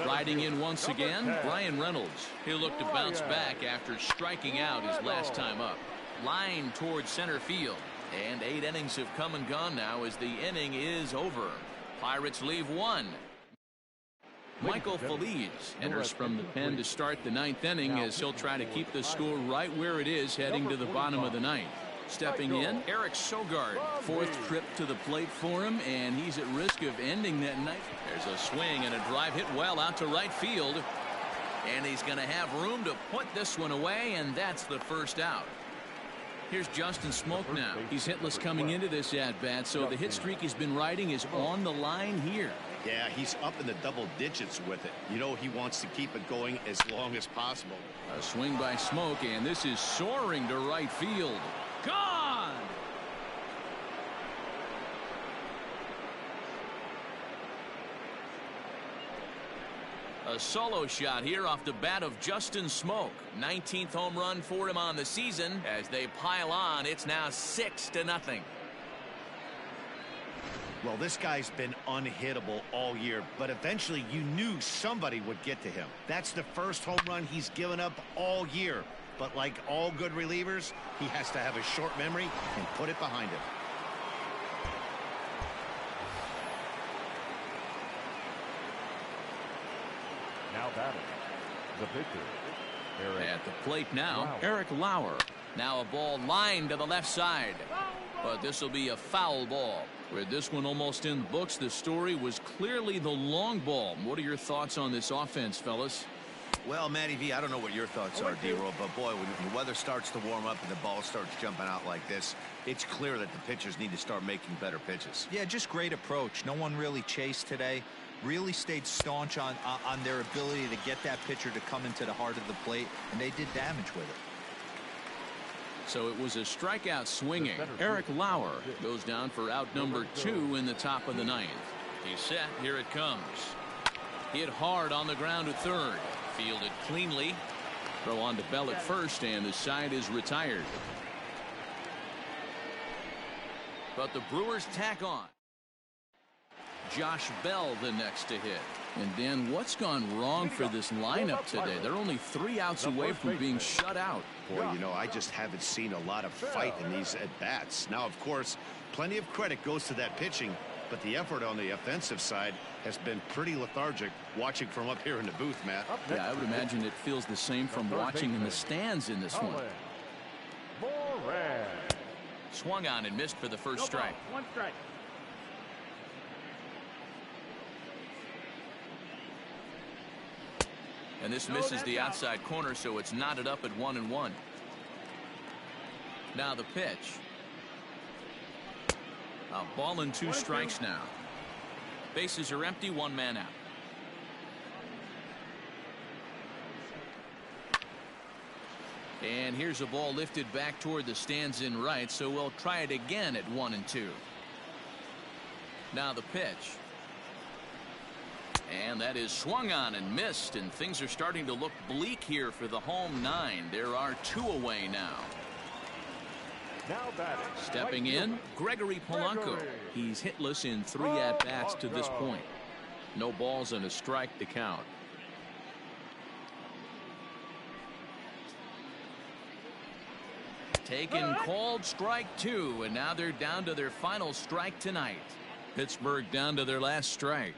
Riding in once again, Brian Reynolds. He'll look to bounce back after striking out his last time up. Line towards center field. And 8 innings have come and gone now as the inning is over. Pirates leave one. Michael Feliz enters from the pen to start the 9th inning as he'll try to keep the score right where it is heading to the bottom of the 9th. Stepping in, Eric Sogard. 4th trip to the plate for him, and he's at risk of ending that night. There's a swing and a drive hit well out to right field. And he's going to have room to put this one away, and that's the first out. Here's Justin Smoke now. He's hitless coming into this at-bat, so the hit streak he's been riding is on the line here. Yeah, he's up in the double digits with it. You know he wants to keep it going as long as possible. A swing by Smoke, and this is soaring to right field. Gone! A solo shot here off the bat of Justin Smoke. 19th home run for him on the season. As they pile on, it's now 6-0. Well, this guy's been unhittable all year, but eventually you knew somebody would get to him. That's the first home run he's given up all year. But like all good relievers, he has to have a short memory and put it behind him. batting, the pitcher, Eric. At the plate now, Lauer. Eric Lauer. Now a ball lined to the left side. But this will be a foul ball. With this one almost in the books, the story was clearly the long ball. What are your thoughts on this offense, fellas? Well, Matty V, I don't know what your thoughts are, D-Roll, but boy, when the weather starts to warm up and the ball starts jumping out like this, it's clear that the pitchers need to start making better pitches. Yeah, just great approach. No one really chased today. Really stayed staunch on their ability to get that pitcher to come into the heart of the plate, and they did damage with it. So it was a strikeout swinging. Eric Lauer goes down for out number 2 in the top of the 9th. He's set. Here it comes. Hit hard on the ground at third. Fielded cleanly. Throw on to Bell at first, and the side is retired. But the Brewers tack on. Josh Bell the next to hit. And Dan, what's gone wrong for this lineup today? They're only 3 outs away from being shut out. Boy, you know, I just haven't seen a lot of fight in these at-bats. Now, of course, plenty of credit goes to that pitching, but the effort on the offensive side has been pretty lethargic watching from up here in the booth, Matt. Yeah, I would imagine it feels the same from watching in the stands in this one. Swung on and missed for the first strike. 1 strike. And this misses the outside corner, so it's knotted up at 1-1. Now the pitch. A ball and 2 strikes now. Bases are empty, 1 man out. And here's a ball lifted back toward the stands in right, so we'll try it again at 1-2. Now the pitch. And that is swung on and missed, and things are starting to look bleak here for the home 9. There are 2 away now. Stepping in, Gregory Polanco. He's hitless in 3 at-bats to this point. No balls and a strike to count. Taken, called, strike 2, and now they're down to their final strike tonight. Pittsburgh down to their last strike.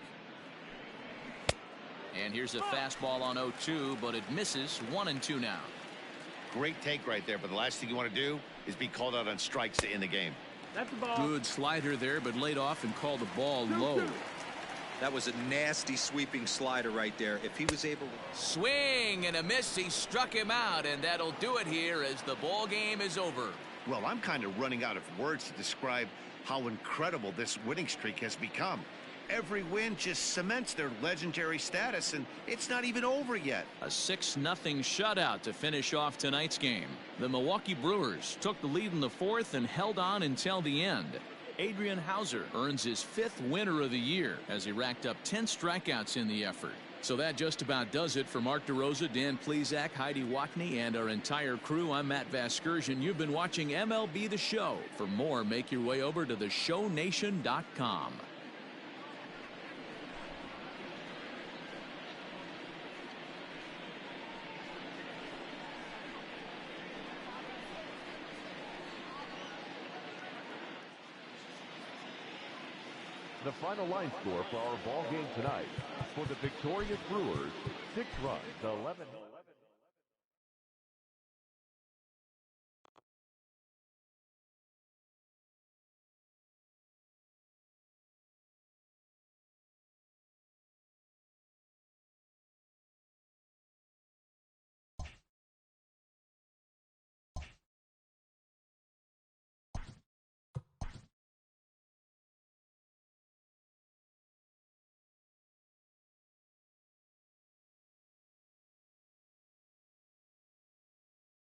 And here's a fastball on 0-2, but it misses. 1-2 now. Great take right there, but the last thing you want to do is be called out on strikes to end the game. That's the ball. Good slider there, but laid off and called the ball low. That was a nasty sweeping slider right there. If he was able to Swing and a miss. He struck him out, and that'll do it here as the ball game is over. Well, I'm kind of running out of words to describe how incredible this winning streak has become. Every win just cements their legendary status, and it's not even over yet. A 6-0 shutout to finish off tonight's game. The Milwaukee Brewers took the lead in the 4th and held on until the end. Adrian Hauser earns his 5th winner of the year as he racked up 10 strikeouts in the effort. So that just about does it for Mark DeRosa, Dan Plesac, Heidi Watney, and our entire crew. I'm Matt Vasgersian. You've been watching MLB The Show. For more, make your way over to theshownation.com. The final line score for our ball game tonight. For the victorious Brewers, 6 runs, 11.